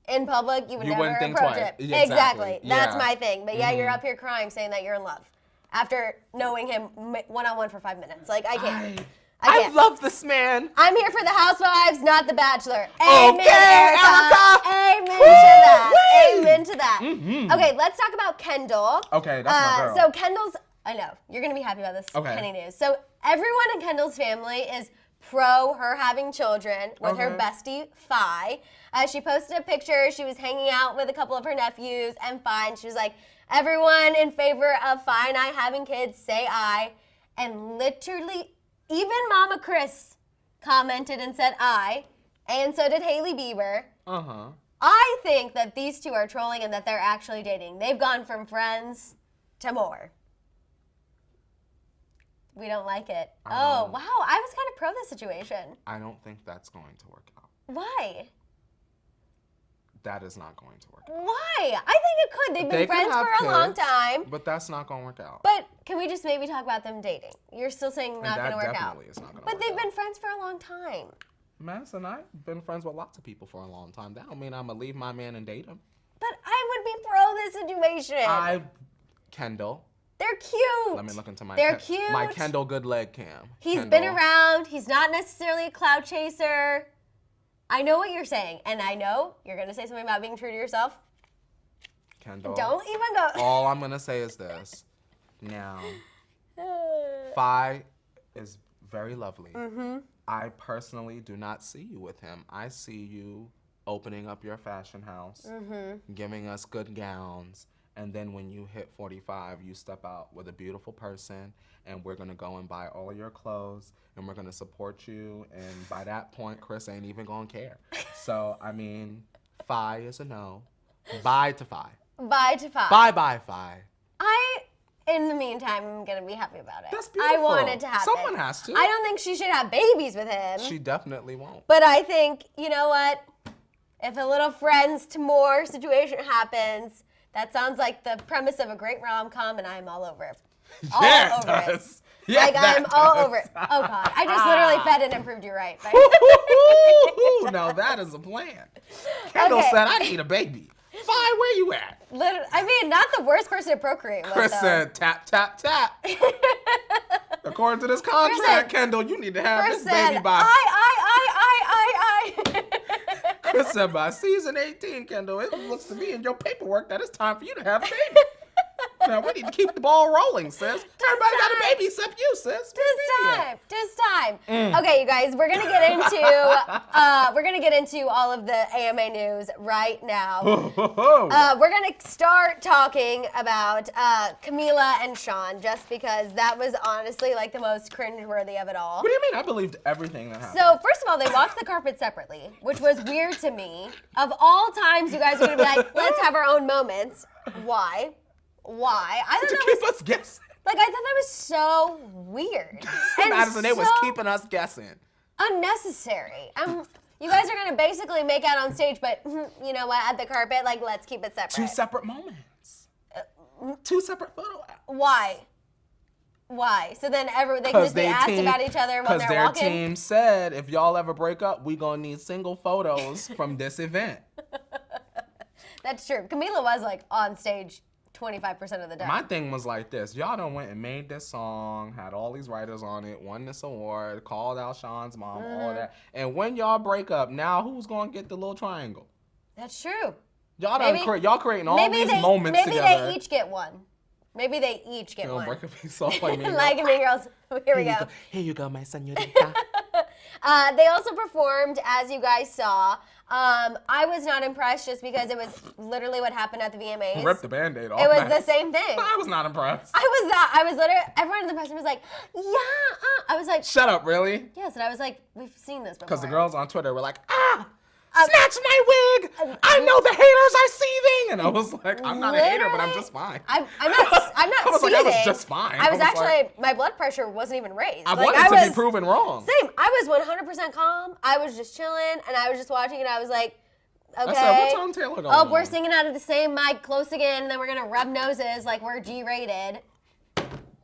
S1: in public, you would never
S2: wouldn't think
S1: approach
S2: twice.
S1: it.
S2: Yeah,
S1: Exactly. That's
S2: yeah.
S1: my thing. But yeah, you're up here crying saying that you're in love after knowing him one-on-one for 5 minutes. Like, I can't.
S2: I love this man.
S1: I'm here for the Housewives, not the Bachelor.
S2: Okay, Erica.
S1: Amen to that. Amen to that. Okay, let's talk about Kendall.
S2: Okay, that's my girl.
S1: So Kendall's, I know, you're going to be happy about this,
S2: Okay.
S1: Kenny news. So everyone in Kendall's family is pro her having children with her bestie, Fi. She posted a picture. She was hanging out with a couple of her nephews and Fi, and she was like, everyone in favor of Fi and I having kids, say aye. And literally, even Mama Chris commented and said aye, and so did Hailey Bieber. I think that these two are trolling and that they're actually dating. They've gone from friends to more. We don't like it. Oh, wow. I was kind of pro this situation.
S2: I don't think that's going to work out.
S1: Why?
S2: That is not going to work out.
S1: Why? I think it could. They've been
S2: They could
S1: friends
S2: have
S1: for a long
S2: kids,
S1: time.
S2: But that's not going to work out.
S1: But can we just maybe talk about them dating? You're still saying not going to work out.
S2: That definitely is not going to work out.
S1: But they've been friends for a long time.
S2: Madison and I have been friends with lots of people for a long time. That don't mean I'm going to leave my man and date him.
S1: But I would be pro this situation.
S2: Kendall.
S1: They're cute.
S2: Let me look into my
S1: cute.
S2: my Kendall good leg cam.
S1: He's been around. He's not necessarily a clout chaser. I know what you're saying, and I know you're going to say something about being true to yourself.
S2: Kendall.
S1: Don't even go.
S2: All I'm going to say is this. Now, Fi is very lovely. I personally do not see you with him. I see you opening up your fashion house, giving us good gowns, and then when you hit 45, you step out with a beautiful person, and we're going to go and buy all your clothes, and we're going to support you, and by that point, Chris ain't even going to care. So, I mean, Fi is a no. Bye to Fi.
S1: Bye to Fi.
S2: Bye, Fi.
S1: In the meantime, I'm going to be happy about it.
S2: That's beautiful.
S1: I want it to happen.
S2: Someone has to.
S1: I don't think she should have babies with him.
S2: She definitely won't.
S1: But I think, you know what? If a little friends to more situation happens, that sounds like the premise of a great rom-com, and I'm all over it.
S2: Yeah, it does. Yeah,
S1: like, I'm all over it. Oh, God. I just literally fed it and proved you right.
S2: Now that is a plan. Kendall said, I need a baby. Fi, where you at?
S1: Literally, I mean, not the worst person to procreate with,
S2: Chris
S1: though.
S2: said, tap, tap, tap. According to this contract, Kendall, you need to have
S1: Chris
S2: this baby
S1: said,
S2: by...
S1: I.
S2: Chris said, by season 18, Kendall, it looks to me in your paperwork that it's time for you to have a baby. Now, we need to keep the ball rolling, sis. Everybody got a baby except you, sis.
S1: Just time. Okay, you guys, we're gonna get into all of the AMA news right now. We're gonna start talking about Camila and Sean, just because that was honestly like the most cringeworthy of it all.
S2: What do you mean? I believed everything that happened.
S1: So first of all, they walked the carpet separately, which was weird to me. Of all times, you guys are gonna be like, let's have our own moments. Why? I
S2: to
S1: thought
S2: keep us guessing.
S1: I thought that was so weird. And
S2: Madison, they was
S1: so
S2: keeping us guessing.
S1: unnecessary. You guys are gonna basically make out on stage, but you know what? At the carpet, like, let's keep it separate.
S2: Two separate moments. Two separate photo apps.
S1: Why? So then they can just be asked about each other when they're walking?
S2: Because their team said, if y'all ever break up, we gonna need single photos from this event.
S1: That's true. Camila was like on stage 25% of the time.
S2: My thing was like this. Y'all done went and made this song, had all these writers on it, won this award, called out Sean's mom, all that. And when y'all break up, now who's gonna get the little triangle?
S1: That's true.
S2: Y'all creating all these moments together.
S1: Maybe they each get one. Maybe they each get one.
S2: Break a piece off like me.
S1: Like Mean Girls. Here we go.
S2: Here you go, my señorita.
S1: They also performed, as you guys saw. I was not impressed just because it was literally what happened at the VMAs.
S2: Rip the Band-Aid off.
S1: It was the same thing.
S2: I was not impressed.
S1: I was literally, everyone in the press room was like, yeah, I was like.
S2: Shut up, really?
S1: Yes, and I was like, we've seen this before.
S2: Because the girls on Twitter were like, snatch my wig! I know the haters are seething! And I was like, I'm not a hater, but I'm just fine.
S1: I'm not
S2: I was
S1: seething.
S2: like, I was just fine.
S1: I was actually, my blood pressure wasn't even raised.
S2: I wanted to be proven wrong.
S1: Same. I was 100% calm. I was just chilling, and I was just watching, and I was like, okay.
S2: I said, what's on Taylor going on?
S1: We're singing out of the same mic, close again, and then we're going to rub noses like we're G-rated.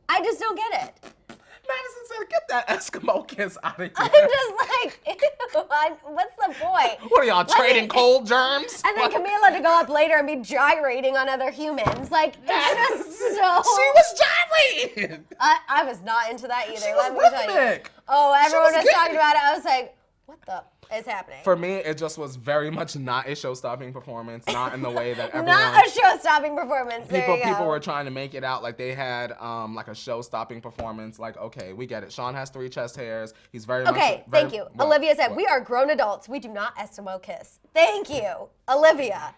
S1: I just don't get it.
S2: Madison said, "Get that Eskimo kiss out of here."
S1: I'm just like, ew, what's the point?
S2: What are y'all trading cold germs?
S1: And then Camila to go up later and be gyrating on other humans. Like, it's just so...
S2: She was gyrating.
S1: I was not into that either.
S2: She was
S1: Let me tell you.
S2: rhythmic.
S1: Oh, everyone
S2: was
S1: was talking about it. I was like, what the is happening?
S2: For me, it just was very much not a show-stopping performance, not in the way that everyone...
S1: Not a show-stopping performance. There you go.
S2: People were trying to make it out like they had like a show-stopping performance. Like, okay, we get it. Sean has 3 chest hairs. He's very much...
S1: Okay, thank you.
S2: What?
S1: Olivia said,
S2: What?
S1: we are grown adults. We do not Eskimo kiss. Thank you, Olivia.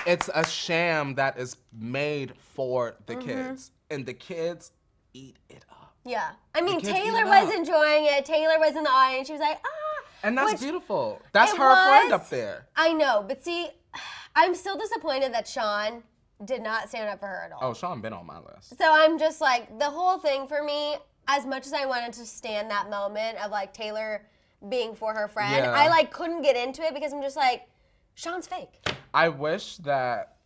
S2: It's a sham that is made for the kids. And the kids eat it up.
S1: Yeah. I mean,
S2: kids eat
S1: Taylor
S2: it
S1: was
S2: up.
S1: enjoying it. Taylor was in the audience. She was like, ah.
S2: And that's
S1: Which
S2: beautiful. That's
S1: it
S2: her friend
S1: was.
S2: up there.
S1: I know, but see, I'm still disappointed that Sean did not stand up for her at all.
S2: Oh, Sean been on my list.
S1: So I'm just like, the whole thing for me, as much as I wanted to stand that moment of like Taylor being for her friend,
S2: Yeah.
S1: I like couldn't get into it because I'm just like, Sean's fake.
S2: I wish that...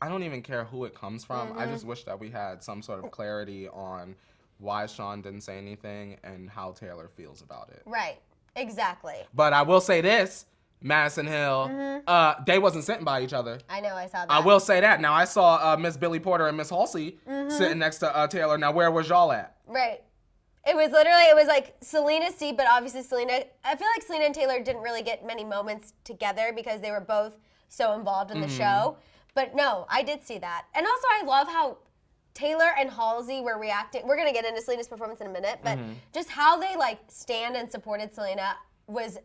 S2: I don't even care who it comes from. I just wish that we had some sort of clarity on why Sean didn't say anything and how Taylor feels about it.
S1: Right, exactly.
S2: But I will say this, Madison Hill, they wasn't sitting by each other.
S1: I know, I saw that.
S2: I will say that. Now, I saw Miss Billy Porter and Miss Halsey sitting next to Taylor. Now, where was y'all at?
S1: Right. It was literally, it was like Selena's seat, but obviously Selena, I feel like Selena and Taylor didn't really get many moments together because they were both so involved in the show. But no, I did see that. And also I love how Taylor and Halsey were reacting. We're going to get into Selena's performance in a minute, but just how they like stand and supported Selena was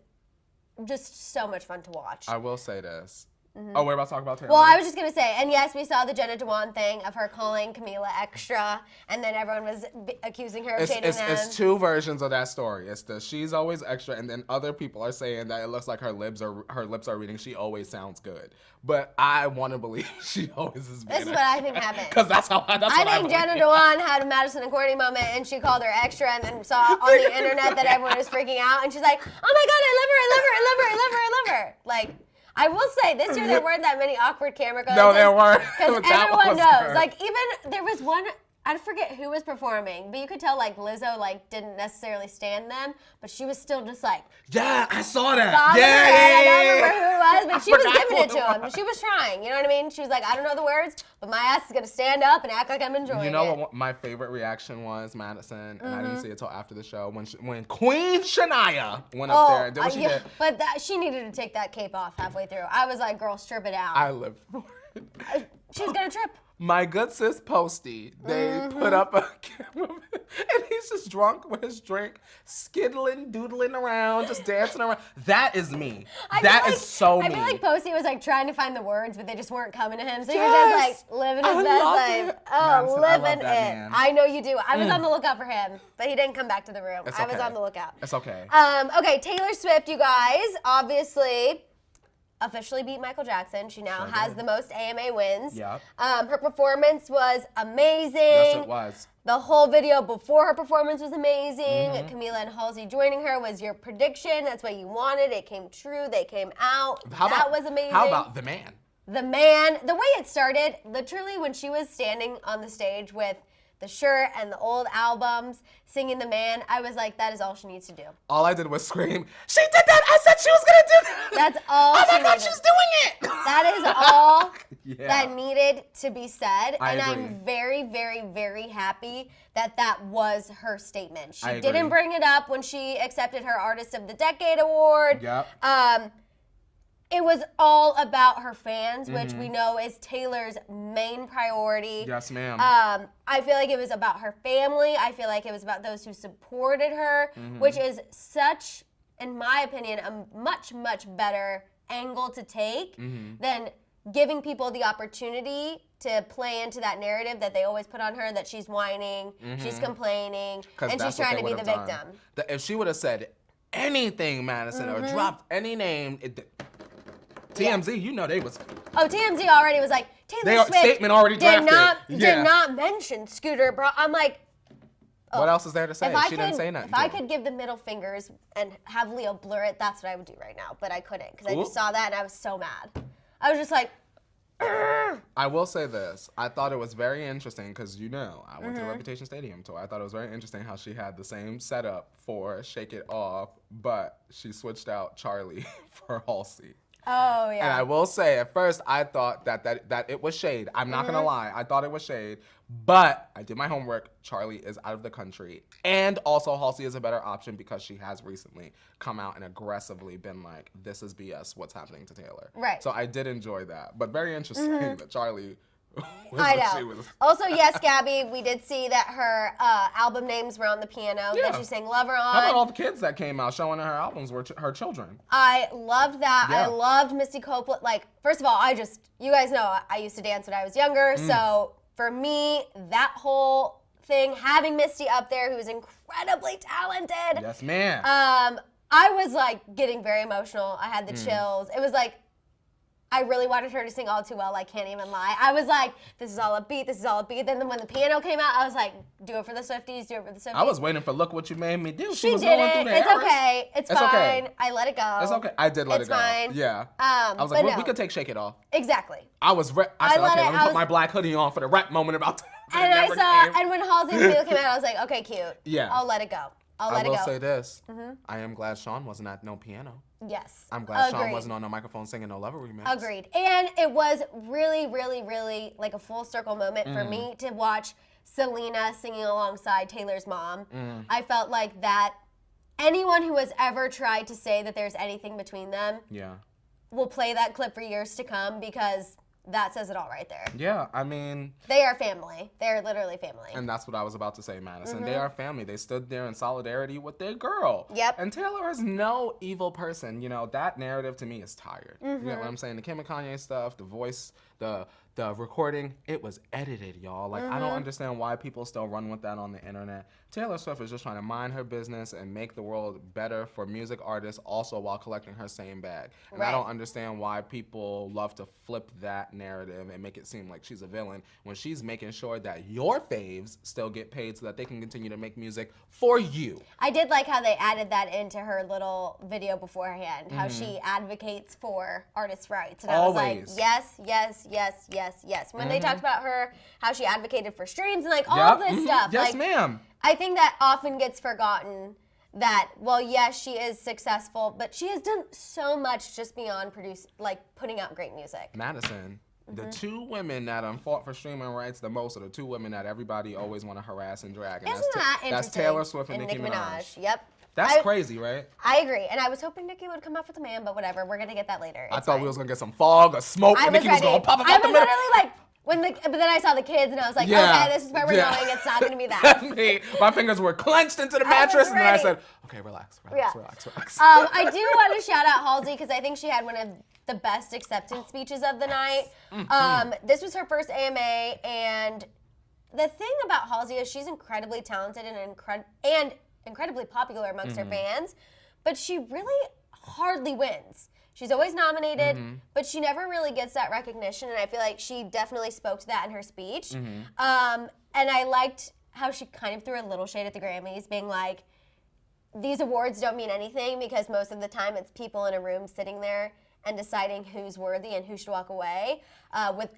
S1: just so much fun to watch.
S2: I will say this. Oh, we're about to talk about Taylor?
S1: Well, I was just gonna say, and yes, we saw the Jenna Dewan thing of her calling Camila extra, and then everyone was accusing her of shading them.
S2: It's 2 versions of that story. It's the she's always extra, and then other people are saying that it looks like her lips are reading. She always sounds good, but I want to believe she always is.
S1: This is what I think happened.
S2: Because that's what
S1: I think Jenna Dewan had a Madison and Courtney moment, and she called her extra, and then saw on the internet that everyone was freaking out, and she's like, "Oh my God, I love her! Like." I will say, this year there weren't that many awkward camera goes.
S2: No, there weren't.
S1: Because
S2: That
S1: everyone
S2: was
S1: knows.
S2: her.
S1: Like, even, there was one, I forget who was performing, but you could tell, like, Lizzo, like, didn't necessarily stand them, but she was still just, like,
S2: Yeah, I saw that.
S1: bobbing her head. I don't remember who it was, but she was
S2: forgot
S1: giving it
S2: who
S1: to
S2: it
S1: him.
S2: was.
S1: She was trying, you know what I mean? She was like, I don't know the words, but my ass is going to stand up and act like I'm enjoying it.
S2: You know what my favorite reaction was, Madison, and I didn't see it till after the show, when Queen Shania went up there and did what she did.
S1: But she needed to take that cape off halfway through. I was like, girl, strip it out.
S2: I lived for it.
S1: She's going to trip.
S2: My good sis Posty, they put up a camera and he's just drunk with his drink, skiddling, doodling around, just dancing around. That is me. That is so me.
S1: I feel like Posty was like trying to find the words, but they just weren't coming to him. So he was just like living his best life.
S2: it.
S1: Oh,
S2: Madison, I love
S1: living
S2: that
S1: it.
S2: man.
S1: I know you do. I was on the lookout for him, but he didn't come back to the room.
S2: It's
S1: I was
S2: okay.
S1: on the lookout.
S2: It's okay.
S1: Okay, Taylor Swift, you guys, obviously officially beat Michael Jackson. She now has the most AMA wins.
S2: Yep.
S1: Her performance was amazing.
S2: Yes, it was.
S1: The whole video before her performance was amazing. Camila and Halsey joining her was your prediction. That's what you wanted. It came true. They came out. That was amazing.
S2: How about the man?
S1: The man, the way it started, literally when she was standing on the stage with the shirt and the old albums, singing The Man, I was like, that is all she needs to do.
S2: All I did was scream, she did that! I said she was gonna do that!
S1: That's all
S2: Oh
S1: she
S2: my God,
S1: needed.
S2: she's doing it!
S1: That is all
S2: Yeah.
S1: that needed to be said.
S2: I
S1: and
S2: agree.
S1: I'm very, very, very happy that that was her statement. She
S2: I
S1: didn't
S2: agree.
S1: bring it up when she accepted her Artist of the Decade award.
S2: Yep.
S1: It was all about her fans, which we know is Taylor's main priority.
S2: Yes, ma'am.
S1: I feel like it was about her family. I feel like it was about those who supported her, which is such, in my opinion, a much, much better angle to take than giving people the opportunity to play into that narrative that they always put on her, that she's whining, she's complaining,
S2: 'Cause
S1: and
S2: that's
S1: she's
S2: what
S1: trying
S2: they
S1: to be the
S2: would've done.
S1: victim.
S2: If she would have said anything, Madison, or dropped any name, TMZ, you know they was.
S1: Oh, TMZ already was like, Taylor Swift
S2: statement already
S1: did
S2: drafted.
S1: did not mention Scooter Braun. I'm like,
S2: What else is there to say? She didn't say nothing.
S1: If I could give the middle fingers and have Leo blur it, that's what I would do right now. But I couldn't because I just saw that and I was so mad. I was just like,
S2: I will say this. I thought it was very interesting because, I went to the Reputation Stadium tour. I thought it was very interesting how she had the same setup for Shake It Off, but she switched out Charlie for Halsey.
S1: Oh, yeah.
S2: And I will say, at first, I thought that it was shade. I'm not going to lie. I thought it was shade. But I did my homework. Charlie is out of the country. And also, Halsey is a better option because she has recently come out and aggressively been like, this is BS, what's happening to Taylor.
S1: Right.
S2: So I did enjoy that. But very interesting that Charlie...
S1: I know. Also, yes, Gabby, we did see that her album names were on the piano that she sang Lover on.
S2: How about all the kids that came out showing her albums were her children?
S1: I loved that.
S2: Yeah.
S1: I loved Misty Copeland. Like, first of all, you guys know I used to dance when I was younger. So for me, that whole thing, having Misty up there, who is incredibly talented.
S2: Yes, ma'am.
S1: I was like getting very emotional. I had the chills. It was like, I really wanted her to sing All Too Well, I can't even lie. I was like, this is all upbeat, this is all upbeat. Then when the piano came out, I was like, do it for the Swifties, do it for the Swifties.
S2: I was waiting for Look What You Made Me Do.
S1: She
S2: was
S1: did
S2: going
S1: it.
S2: through the
S1: It's
S2: errors.
S1: okay. It's fine.
S2: Okay.
S1: I let it go.
S2: It's okay. I did let it go.
S1: It's fine.
S2: Yeah. I was like,
S1: but
S2: we could take Shake It Off.
S1: Exactly.
S2: I said, okay, let me put my black hoodie on for the rap moment about to.
S1: And and when Halsey's video came out, I was like, okay, cute.
S2: Yeah.
S1: I'll let it go.
S2: I will say this. I am glad Sean wasn't at no piano.
S1: Yes.
S2: I'm glad Sean wasn't on no microphone singing no Lover remix.
S1: Agreed. And it was really, really, really like a full circle moment for me to watch Selena singing alongside Taylor's mom. I felt like that anyone who has ever tried to say that there's anything between them will play that clip for years to come because that says it all right there.
S2: Yeah, I mean...
S1: They are family. They are literally family.
S2: And that's what I was about to say, Maddison. They are family. They stood there in solidarity with their girl.
S1: Yep.
S2: And Taylor is no evil person. That narrative to me is tired. You know what I'm saying? The Kim and Kanye stuff, the voice, the recording, it was edited, y'all. Like, I don't understand why people still run with that on the internet. Taylor Swift is just trying to mind her business and make the world better for music artists also while collecting her same bag. And I don't understand why people love to flip that narrative and make it seem like she's a villain when she's making sure that your faves still get paid so that they can continue to make music for you.
S1: I did like how they added that into her little video beforehand, how she advocates for artists' rights. And I was like, yes, yes, yes, yes, yes. When they talked about her, how she advocated for streams and like all this stuff.
S2: Yes,
S1: like,
S2: ma'am.
S1: I think that often gets forgotten that, well, yes, she is successful, but she has done so much just beyond putting out great music.
S2: Madison, the two women that fought for streaming rights the most are the two women that everybody always want to harass and drag. And
S1: Isn't that interesting?
S2: That's Taylor Swift and Nicki Minaj.
S1: Yep.
S2: That's crazy, right?
S1: I agree. And I was hoping Nicki would come up with a man, but whatever. We're going to get that later.
S2: I thought we was going to get some fog or smoke and Nicki was going to pop up out the middle.
S1: I was literally like... but then I saw the kids and I was like, okay, this is where we're going. It's not going to be that.
S2: Me. My fingers were clenched into the mattress and then I said, okay, relax.
S1: I do want to shout out Halsey because I think she had one of the best acceptance speeches of the night. This was her first AMA, and the thing about Halsey is she's incredibly talented and incredibly popular amongst her fans, but she really hardly wins. She's always nominated, but she never really gets that recognition, and I feel like she definitely spoke to that in her speech. And I liked how she kind of threw a little shade at the Grammys, being like, these awards don't mean anything because most of the time it's people in a room sitting there and deciding who's worthy and who should walk away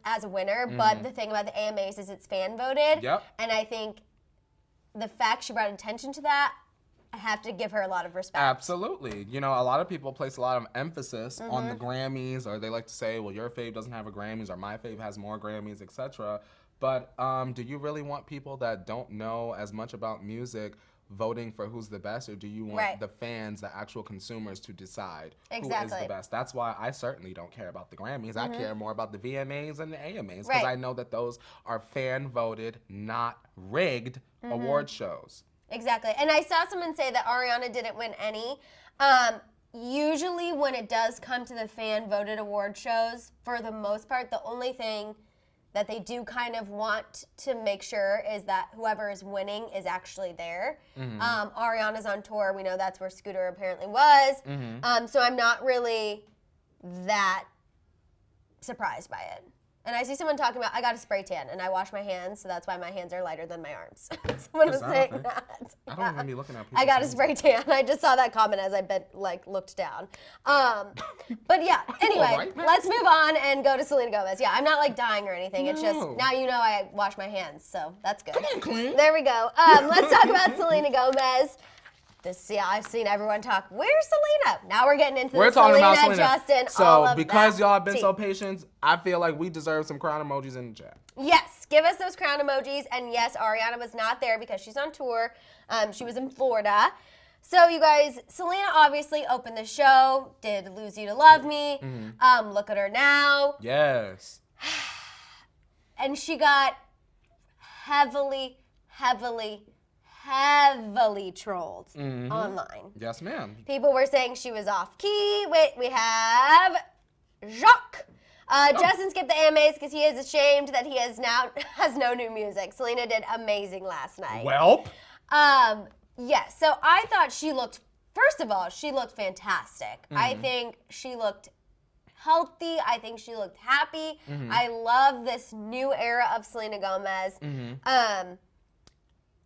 S1: as a winner. But the thing about the AMAs is it's fan voted, and I think the fact she brought attention to that, I have to give her a lot of respect.
S2: Absolutely. A lot of people place a lot of emphasis on the Grammys, or they like to say, well, your fave doesn't have a Grammys, or my fave has more Grammys, etc. But do you really want people that don't know as much about music voting for who's the best, or do you want the fans, the actual consumers, to decide who is the best? That's why I certainly don't care about the Grammys. I care more about the VMAs and the AMAs, because I know that those are fan-voted, not rigged award shows.
S1: Exactly. And I saw someone say that Ariana didn't win any. Usually when it does come to the fan-voted award shows, for the most part, the only thing that they do kind of want to make sure is that whoever is winning is actually there. Ariana's on tour. We know that's where Scooter apparently was. So I'm not really that surprised by it. And I see someone talking about, I got a spray tan, and I wash my hands, so that's why my hands are lighter than my arms. Someone was saying that.
S2: I don't even be looking at people.
S1: I got a spray tan. I just saw that comment as I looked down. But yeah, anyway,
S2: right,
S1: let's move on and go to Selena Gomez. Yeah, I'm not like dying or anything. It's just, now you know I wash my hands, so that's good.
S2: Come on, Queen.
S1: There we go. Let's talk about Selena Gomez. I've seen everyone talk. Where's Selena? Now we're getting into
S2: talking
S1: Selena,
S2: about Selena.
S1: Justin,
S2: So
S1: all of
S2: because
S1: that
S2: y'all have been
S1: tea.
S2: so patient, I feel like we deserve some crown emojis in the chat.
S1: Yes, give us those crown emojis. And yes, Ariana was not there because she's on tour. She was in Florida. So you guys, Selena obviously opened the show, did Lose You to Love Me. Look at her now.
S2: Yes.
S1: And she got heavily trolled online.
S2: Yes, ma'am.
S1: People were saying she was off key. Wait, we have Jacques. Justin skipped the AMAs because he is ashamed that he has no new music. Selena did amazing last night.
S2: Welp.
S1: Yes, so I thought first of all, she looked fantastic. I think she looked healthy. I think she looked happy. I love this new era of Selena Gomez.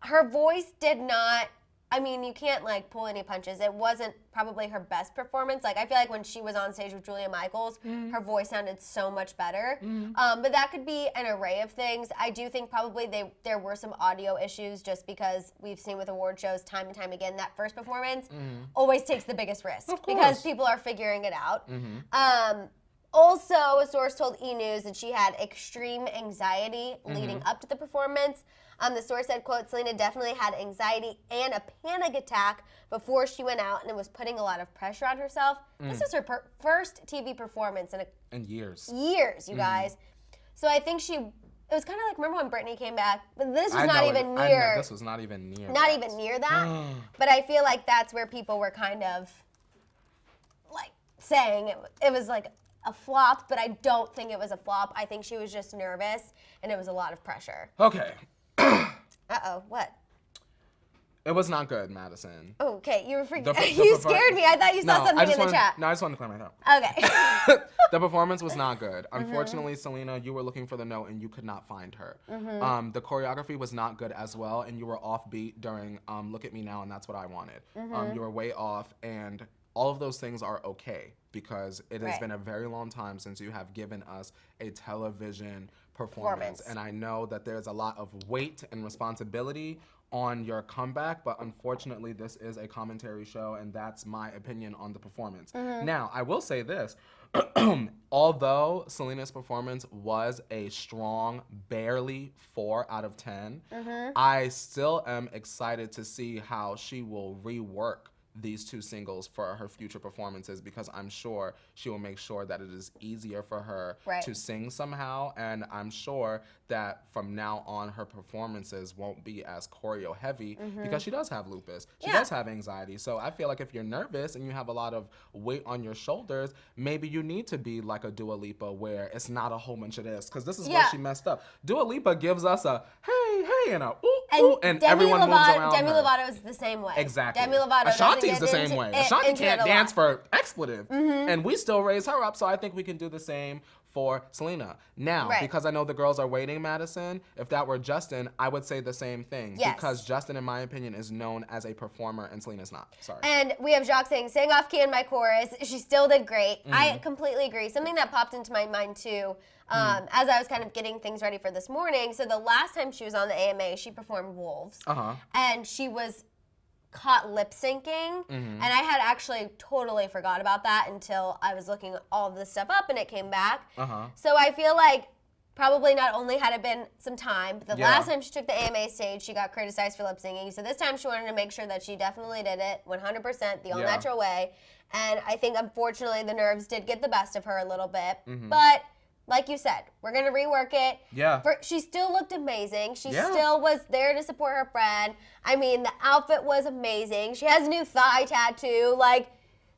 S1: Her voice did not, you can't like pull any punches. It wasn't probably her best performance. Like I feel like when she was on stage with Julia Michaels, her voice sounded so much better. But that could be an array of things. I do think probably there were some audio issues just because we've seen with award shows time and time again, that first performance always takes the biggest risk because people are figuring it out. Also, a source told E! News that she had extreme anxiety leading up to the performance. The source said, quote, Selena definitely had anxiety and a panic attack before she went out and it was putting a lot of pressure on herself. This was her first TV performance in
S2: years.
S1: Years, you guys. So I think it was kind of like, remember when Britney came back? But this was
S2: I
S1: not
S2: know
S1: even
S2: it.
S1: near.
S2: This was not even near.
S1: Not even near that. But I feel like that's where people were kind of like saying it was like a flop, but I don't think it was a flop. I think she was just nervous and it was a lot of pressure.
S2: Okay.
S1: Uh-oh, what?
S2: It was not good, Madison.
S1: Oh, okay, you were freaking. You scared me. I thought you saw something in the chat.
S2: No, I just wanted to clear my throat.
S1: Okay.
S2: The performance was not good. Unfortunately, Selena, you were looking for the note and you could not find her. The choreography was not good as well, and you were offbeat during Look at Me Now, and that's what I wanted. You were way off, and all of those things are okay because it has been a very long time since you have given us a television performance. And I know that there's a lot of weight and responsibility on your comeback, but unfortunately this is a commentary show and that's my opinion on the performance. Now, I will say this, although Selena's performance was a strong, barely 4 out of 10, I still am excited to see how she will rework these two singles for her future performances because I'm sure she will make sure that it is easier for her to sing somehow, and I'm sure that from now on her performances won't be as choreo heavy because she does have lupus. She does have anxiety. So I feel like if you're nervous and you have a lot of weight on your shoulders, maybe you need to be like a Dua Lipa where it's not a whole bunch of this because this is where she messed up. Dua Lipa gives us a hey, hey, and a ooh, ooh, and everyone moves around
S1: Demi
S2: her.
S1: Lovato is the same way.
S2: Exactly.
S1: Demi Lovato
S2: Ashanti's the same way. Ashanti can't dance
S1: for
S2: for expletive, and we still raise her up. So I think we can do the same for Selena. Now, because I know the girls are waiting, Madison, if that were Justin, I would say the same thing. Because Justin, in my opinion, is known as a performer and Selena's not. Sorry.
S1: And we have Jacques saying, sang off key in my chorus. She still did great. I completely agree. Something that popped into my mind too, as I was kind of getting things ready for this morning. So the last time she was on the AMA, she performed Wolves. And she was caught lip syncing, and I had actually totally forgot about that until I was looking all of this stuff up and it came back. So I feel like probably not only had it been some time, but the last time she took the AMA stage, she got criticized for lip syncing. So this time she wanted to make sure that she definitely did it 100% the all-natural way. And I think unfortunately the nerves did get the best of her a little bit, but like you said, we're going to rework it. She still looked amazing. She still was there to support her friend. I mean, the outfit was amazing. She has a new thigh tattoo. Like,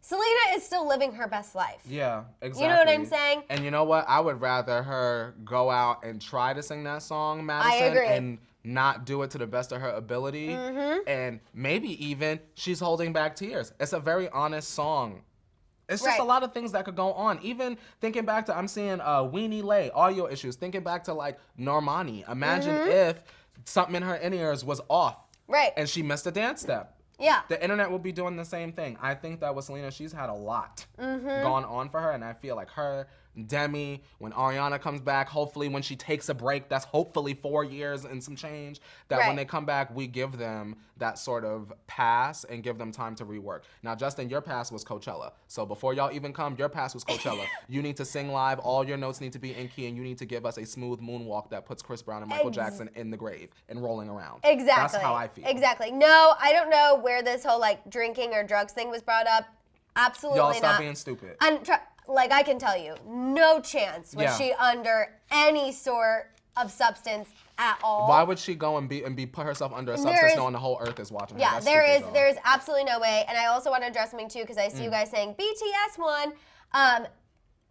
S1: Selena is still living her best life.
S2: Yeah, exactly.
S1: You know what I'm saying?
S2: And you know what? I would rather her go out and try to sing that song, Madison,
S1: I agree.
S2: and not do it to the best of her ability. And maybe even she's holding back tears. It's a very honest song. It's just a lot of things that could go on. Even thinking back to, I'm seeing Weenie Lay, audio issues. Thinking back to like Normani. Imagine if something in her in-ears was off.
S1: Right.
S2: And she missed a dance step.
S1: Yeah.
S2: The internet will be doing the same thing. I think that with Selena, she's had a lot gone on for her. And I feel like her, Demi, when Ariana comes back, hopefully when she takes a break, that's hopefully 4 years and some change, that when they come back, we give them that sort of pass and give them time to rework. Now, Justin, your pass was Coachella. So before y'all even come, your pass was Coachella. You need to sing live. All your notes need to be in key, and you need to give us a smooth moonwalk that puts Chris Brown and Michael Jackson in the grave and rolling around.
S1: Exactly.
S2: That's how I feel.
S1: Exactly. No, I don't know where this whole like drinking or drugs thing was brought up. Absolutely
S2: Y'all
S1: not.
S2: stop being stupid.
S1: Like, I can tell you, no chance was she under any sort of substance at all.
S2: Why would she go and put herself under a substance knowing the whole earth is watching her?
S1: Yeah,
S2: That's
S1: there
S2: stupid,
S1: is absolutely no way. And I also want to address something too, because I see you guys saying BTS won.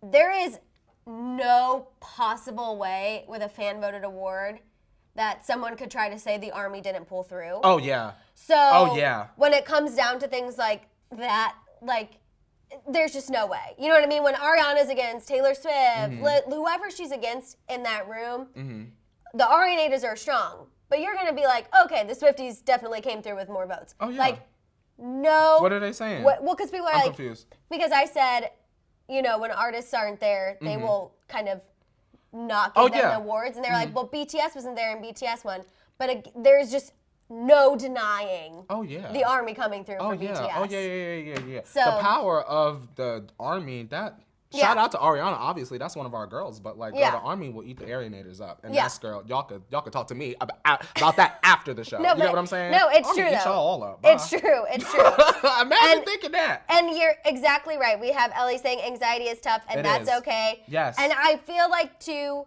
S1: There is no possible way with a fan voted award that someone could try to say the ARMY didn't pull through.
S2: Oh yeah.
S1: So
S2: yeah.
S1: When it comes down to things like that, like, there's just no way. You know what I mean? When Ariana's against Taylor Swift, whoever she's against in that room, the Arianators are strong. But you're going to be like, okay, the Swifties definitely came through with more votes.
S2: Oh, yeah.
S1: Like, no.
S2: What are they saying?
S1: Well, because people are
S2: I'm
S1: like,
S2: confused.
S1: Because I said, you know, when artists aren't there, they will kind of not give them the awards. And they're like, well, BTS wasn't there and BTS won. But there's just no denying the ARMY coming through for BTS.
S2: Oh, yeah.
S1: So,
S2: the power of the ARMY, that... Shout out to Ariana, obviously, that's one of our girls, but like, girl, the ARMY will eat the Arianators up. And that's, girl, y'all could talk to me about that after the show.
S1: No,
S2: you get what I'm saying?
S1: No, it's
S2: ARMY
S1: true,
S2: eat
S1: though.
S2: y'all all up. Bye.
S1: It's true.
S2: Imagine thinking that.
S1: And you're exactly right. We have Ellie saying anxiety is tough, and that's okay.
S2: Yes.
S1: And I feel like, too,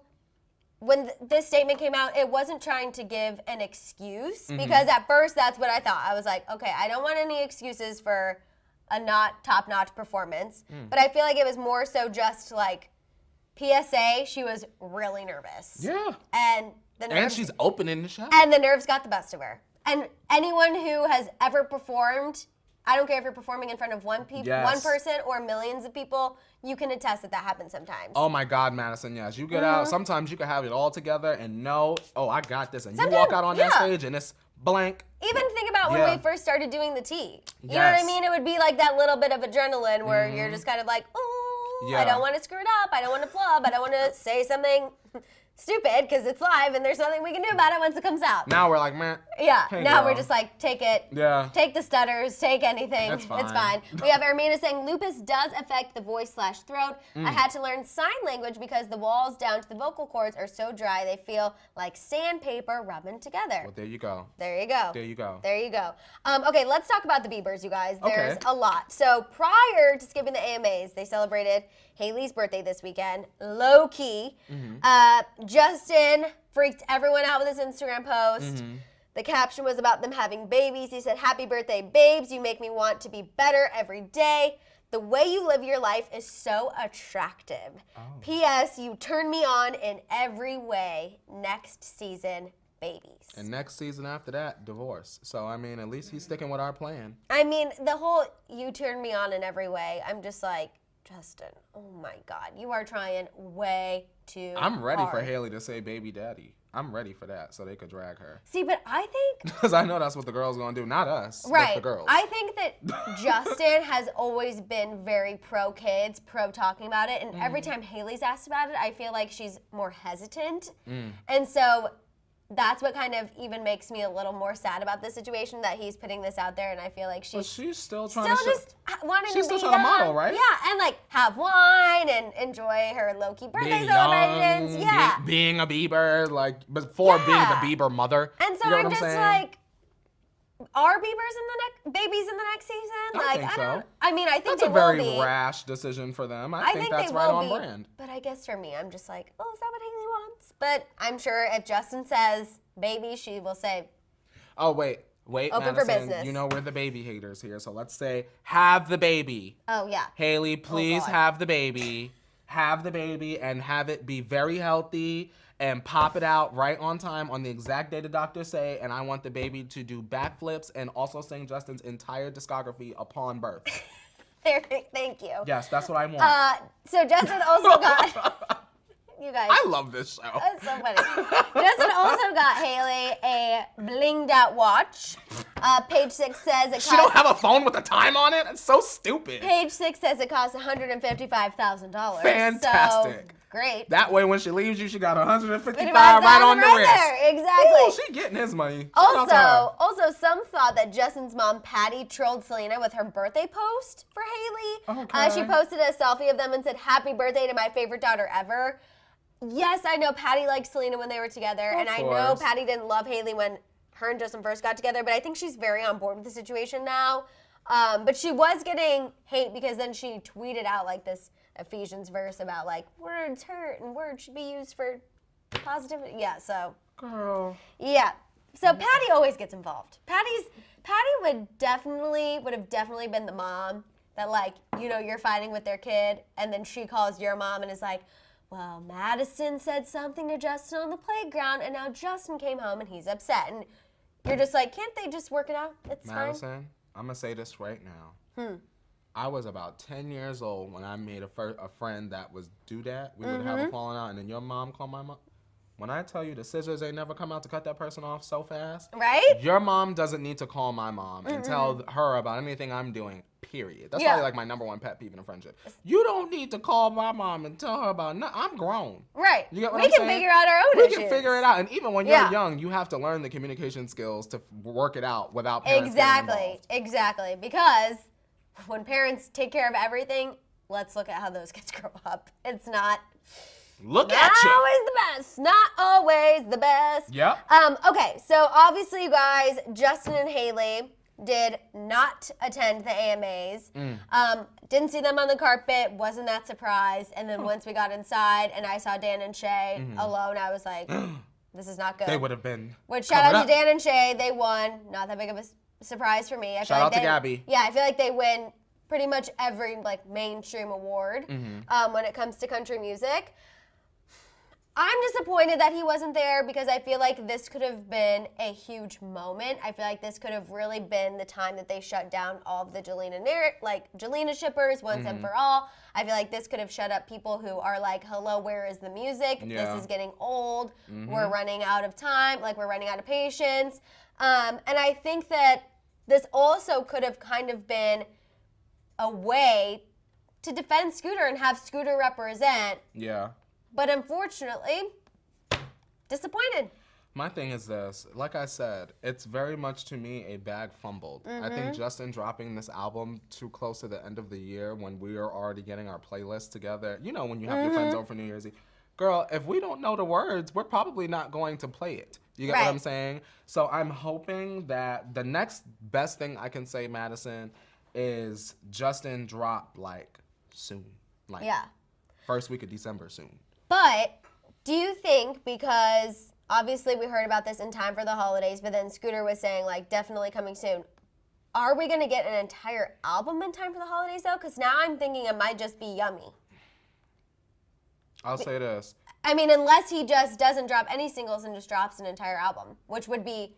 S1: when this statement came out, it wasn't trying to give an excuse, because at first that's what I thought. I was like, okay, I don't want any excuses for a not top-notch performance. But I feel like it was more so just like PSA, she was really nervous.
S2: Yeah.
S1: And
S2: she's opening the show.
S1: And the nerves got the best of her. And anyone who has ever performed, I don't care if you're performing in front of one person or millions of people, you can attest that happens sometimes.
S2: Oh my God, Madison, yes. You get out, sometimes you can have it all together and know, oh, I got this. And you walk out on that stage and it's blank.
S1: Even think about when we first started doing the tea. You know what I mean? It would be like that little bit of adrenaline where you're just kind of like, oh, I don't want to screw it up. I don't want to flub. I don't want to say something stupid because it's live and there's nothing we can do about it once it comes out.
S2: Now we're like, man.
S1: Yeah,
S2: hey,
S1: now
S2: girl.
S1: we're just like, take it.
S2: Yeah.
S1: Take the stutters, take anything.
S2: It's fine.
S1: It's fine. We have Ermina saying lupus does affect the voice/throat. I had to learn sign language because the walls down to the vocal cords are so dry they feel like sandpaper rubbing together.
S2: Well, there you go.
S1: There you go.
S2: There you go.
S1: There you go. Okay, let's talk about the Biebers, you guys. There's
S2: Okay.
S1: a lot. So prior to skipping the AMAs, they celebrated Hailey's birthday this weekend, low key. Justin freaked everyone out with his Instagram post. The caption was about them having babies. He said, "Happy birthday, babes. You make me want to be better every day. The way you live your life is so attractive. P.S. You turn me on in every way. Next season, babies."
S2: And next season after that, divorce. So, I mean, at least he's sticking with our plan.
S1: I mean, the whole "you turn me on in every way," I'm just like, Justin, oh my God, you are trying way too
S2: I'm ready for
S1: hard.
S2: Hailey to say baby daddy. I'm ready for that so they could drag her.
S1: See, but I think...
S2: Because I know that's what the girls going to do. Not us,
S1: Right.
S2: but the girls.
S1: I think that Justin has always been very pro-kids, pro-talking about it, and every time Hailey's asked about it, I feel like she's more hesitant. And so that's what kind of even makes me a little more sad about this situation, that he's putting this out there, and I feel like
S2: But
S1: she's
S2: she's still trying
S1: still
S2: to
S1: just wanting
S2: she's
S1: to
S2: still
S1: be
S2: trying to
S1: young.
S2: model, right?
S1: Yeah, and like have wine and enjoy her low-key birthday celebrations. Yeah.
S2: Being a Bieber, like, before being the Bieber mother.
S1: And so
S2: you know
S1: I'm
S2: what
S1: just
S2: saying?
S1: like, are Biebers in the babies in the next season?
S2: I think so.
S1: I mean, I think
S2: That's
S1: they
S2: a
S1: will
S2: very
S1: be.
S2: rash decision for them.
S1: I
S2: think
S1: think
S2: that's
S1: they
S2: right
S1: will
S2: on
S1: be.
S2: brand.
S1: But I guess for me, I'm just like, oh, is that what Hailey wants? But I'm sure if Justin says baby, she will say,
S2: Oh, wait,
S1: Open for
S2: Madison,
S1: business.
S2: you know we're the baby haters here, so let's say have the baby.
S1: oh yeah.
S2: Hailey, please
S1: God.
S2: have the baby. Have the baby and have it be very healthy and pop it out right on time on the exact day the doctors say. And I want the baby to do backflips and also sing Justin's entire discography upon birth.
S1: Thank you.
S2: Yes, that's what I want.
S1: So Justin also got, you guys.
S2: I love this show.
S1: That's so funny. Justin also got Hailey a blinged out watch. Page 6 says it costs.
S2: She don't have a phone with a time on it? That's so stupid.
S1: Page 6 says it costs $155,000.
S2: Fantastic.
S1: So, great.
S2: That way, when she leaves you, she got 155
S1: $55,000
S2: right on the wrist.
S1: there. Exactly.
S2: Ooh, she getting his money. Shout out to her.
S1: Also, some thought that Justin's mom, Patty, trolled Selena with her birthday post for Hailey.
S2: Okay.
S1: She posted a selfie of them and said, "Happy birthday to my favorite daughter ever." Yes, I know Patty liked Selena when they were together, and I know
S2: course.
S1: Patty didn't love Hailey when her and Justin first got together, but I think she's very on board with the situation now. But she was getting hate because then she tweeted out like this Ephesians verse about like words hurt and words should be used for positivity. Yeah, so.
S2: Girl.
S1: Yeah. So Patty always gets involved. Patty would have definitely been the mom that like, you know, you're fighting with their kid and then she calls your mom and is like, well, Maddison said something to Justin on the playground and now Justin came home and he's upset. And you're just like, can't they just work it out? It's
S2: Madison,
S1: fine.
S2: I'm going to say this right now. I was about 10 years old when I made a friend that was do that. We would have a falling out, and then your mom called my mom. When I tell you the scissors ain't never come out to cut that person off so fast,
S1: Right?
S2: your mom doesn't need to call my mom and tell her about anything I'm doing, period. That's
S1: Yeah.
S2: probably like my number one pet peeve in a friendship. You don't need to call my mom and tell her about nothing. I'm grown.
S1: Right.
S2: You get what
S1: we
S2: I'm
S1: can
S2: saying?
S1: figure out our own
S2: We
S1: issues.
S2: can figure it out. And even when you're
S1: Yeah.
S2: young, you have to learn the communication skills to work it out without parents getting involved.
S1: Exactly. Because when parents take care of everything, let's look at how those kids grow up. It's not
S2: Look
S1: not
S2: at you.
S1: always the best. Not always the best.
S2: Yep.
S1: Okay, so obviously, you guys, Justin and Hailey did not attend the AMAs. Didn't see them on the carpet, wasn't that surprised. And then once we got inside and I saw Dan and Shay alone, I was like, this is not good.
S2: They would have been.
S1: Which shout out to Dan and Shay, they won. Not that big of a surprise for me. I feel
S2: Shout
S1: like
S2: out to
S1: they,
S2: Gabby.
S1: Yeah, I feel like they win pretty much every like mainstream award when it comes to country music. I'm disappointed that he wasn't there because I feel like this could have been a huge moment. I feel like this could have really been the time that they shut down all of the Jelena shippers once and for all. I feel like this could have shut up people who are like, hello, where is the music?
S2: Yeah.
S1: This is getting old. We're running out of time. Like, we're running out of patience. And I think that this also could have kind of been a way to defend Scooter and have Scooter represent.
S2: Yeah.
S1: But unfortunately, disappointed.
S2: My thing is this. Like I said, it's very much to me a bag fumbled. I think Justin dropping this album too close to the end of the year when we are already getting our playlist together. You know, when you have your friends over for New Year's Eve. Girl, if we don't know the words, we're probably not going to play it. You get what I'm saying? So I'm hoping that the next best thing I can say, Madison, is Justin drop like soon. Like first week of December soon.
S1: But do you think, because obviously we heard about this in time for the holidays, but then Scooter was saying like definitely coming soon. Are we going to get an entire album in time for the holidays though? Because now I'm thinking it might just be Yummy.
S2: I'll say this.
S1: I mean, unless he just doesn't drop any singles and just drops an entire album, which would be,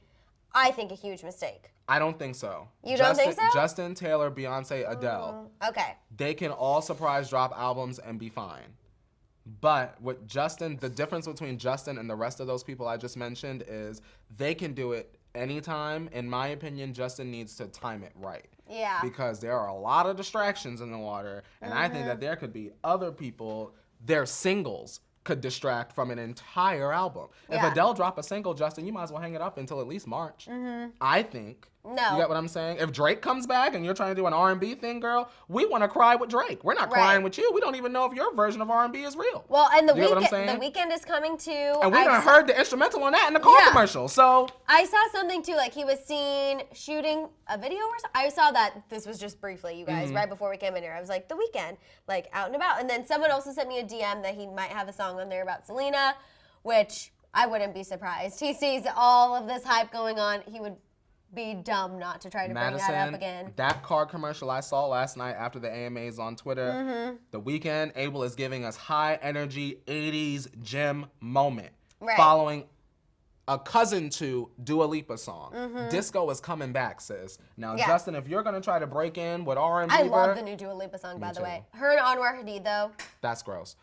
S1: I think, a huge mistake.
S2: I don't think so.
S1: You don't think so?
S2: Justin, Taylor, Beyonce, Adele.
S1: Okay.
S2: They can all surprise drop albums and be fine. But with Justin, the difference between Justin and the rest of those people I just mentioned is they can do it anytime. In my opinion, Justin needs to time it right.
S1: Yeah.
S2: Because there are a lot of distractions in the water. And I think that there could be other people, their singles could distract from an entire album. If
S1: Yeah.
S2: Adele drop a single, Justin, you might as well hang it up until at least March. I think.
S1: No.
S2: You get what I'm saying? If Drake comes back and you're trying to do an R&B thing, girl, we want to cry with Drake. We're not crying with you. We don't even know if your version of R&B is real.
S1: Well, and the
S2: You get what I'm saying?
S1: weekend is coming too.
S2: And we done heard the instrumental on that in the car commercial. So
S1: I saw something too, like he was seen shooting a video or something. I saw that, this was just briefly, you guys, right before we came in here. I was like, The Weeknd, like out and about. And then someone also sent me a DM that he might have a song on there about Selena, which I wouldn't be surprised. He sees all of this hype going on. He would be dumb not to try to bring that up again.
S2: That car commercial I saw last night after the AMAs on Twitter, The Weeknd, Abel is giving us high energy 80s gym moment following a cousin to Dua Lipa song. Disco is coming back, sis. Now,
S1: Yeah.
S2: Justin, if you're gonna try to break in with R&B,
S1: I love the new Dua Lipa song, by the way. Her and Anwar Hadid, though.
S2: that's gross.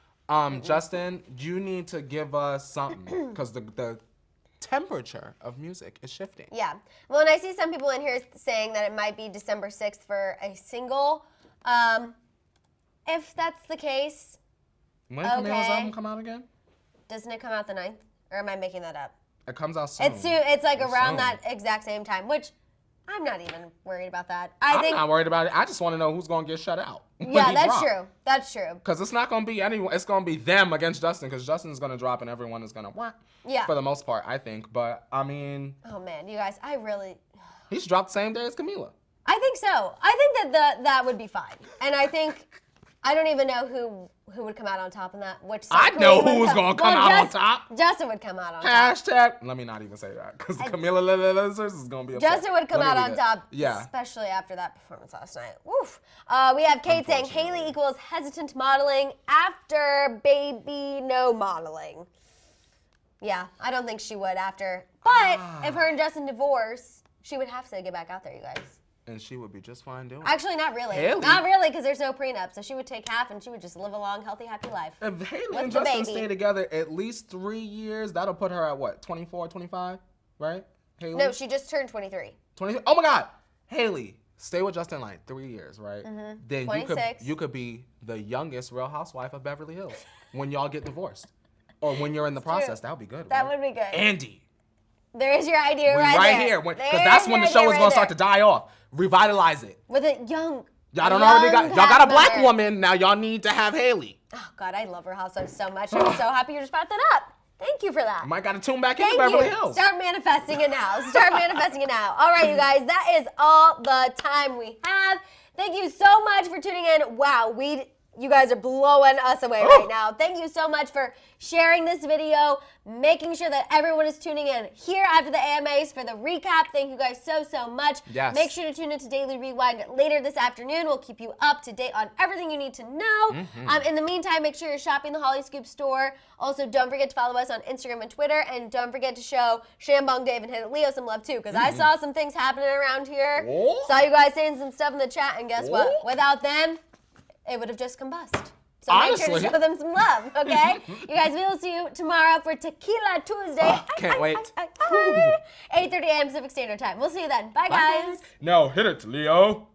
S2: Justin, you need to give us something because the temperature of music is shifting.
S1: Yeah. Well, and I see some people in here saying that it might be December 6th for a single. If that's the case,
S2: When Camila's album come out again?
S1: doesn't it come out the 9th? Or am I making that up?
S2: It comes out soon.
S1: It's like around
S2: soon.
S1: that exact same time, which I'm not even worried about that.
S2: I'm not worried about it. I just want to know who's gonna get shut out.
S1: Yeah, that's true. That's true.
S2: Because it's not gonna be anyone. It's gonna be them against Justin. Because Justin's gonna drop and everyone is gonna wah.
S1: Yeah.
S2: For the most part, I think. But I mean,
S1: Oh man, you guys,
S2: he's dropped the same day as Camila.
S1: I think so. I think that would be fine. And I don't even know who would come out on top in that.
S2: I know who's gonna come out on top.
S1: Justin would come out on top.
S2: Hashtag. Let me not even say that because Camila is gonna be upset.
S1: Justin would come out on top,
S2: Yeah.
S1: especially after that performance last night. Woof. We have Kate saying Hailey equals hesitant modeling after baby no modeling. Yeah, I don't think she would after. But if her and Justin divorce, she would have to get back out there, you guys.
S2: And she would be just fine doing it.
S1: Actually, not really.
S2: Hailey?
S1: Not really, because there's no prenup. So she would take half and she would just live a long, healthy, happy life.
S2: If Hailey
S1: with
S2: and
S1: the
S2: Justin
S1: baby.
S2: stay together at least 3 years, that'll put her at what? 24, 25? Right? Hailey?
S1: No, she just turned 23.
S2: 20. Oh my God. Haley, stay with Justin like 3 years, right? Then
S1: 26.
S2: you could be the youngest Real Housewife of Beverly Hills when y'all get divorced. Or when you're in the process. That would be good.
S1: That
S2: right?
S1: would be good.
S2: Andy.
S1: There's your idea right there.
S2: Here. Because
S1: There's
S2: that's when
S1: your
S2: the show
S1: idea
S2: is going to
S1: right
S2: start to die off. Revitalize it.
S1: With a young.
S2: Y'all don't already got. Y'all got a black
S1: mother.
S2: woman. Now y'all need to have Haley.
S1: Oh God, I love her housewives so much. I'm so happy you just brought that up. Thank you for that.
S2: Might got to tune back into
S1: Thank
S2: Beverly
S1: you.
S2: Hills.
S1: Start manifesting it now. Start manifesting it now. All right, you guys, that is all the time we have. Thank you so much for tuning in. Wow, you guys are blowing us away right now. Thank you so much for sharing this video, making sure that everyone is tuning in here after the AMAs for the recap. Thank you guys so much.
S2: Yes.
S1: Make sure to tune into Daily Rewind later this afternoon. We'll keep you up to date on everything you need to know. In the meantime, make sure you're shopping the Hollyscoop store. Also, don't forget to follow us on Instagram and Twitter. And don't forget to show Shambong Dave and Hit Leo some love too, because I saw some things happening around here. Saw you guys saying some stuff in the chat, and guess what? Without them, it would have just combust. So make sure to show them some love, okay? You guys, we will see you tomorrow for Tequila Tuesday.
S2: Can't wait.
S1: 8:30 a.m. Pacific Standard Time. We'll see you then. Bye, guys.
S2: No, hit it, Leo.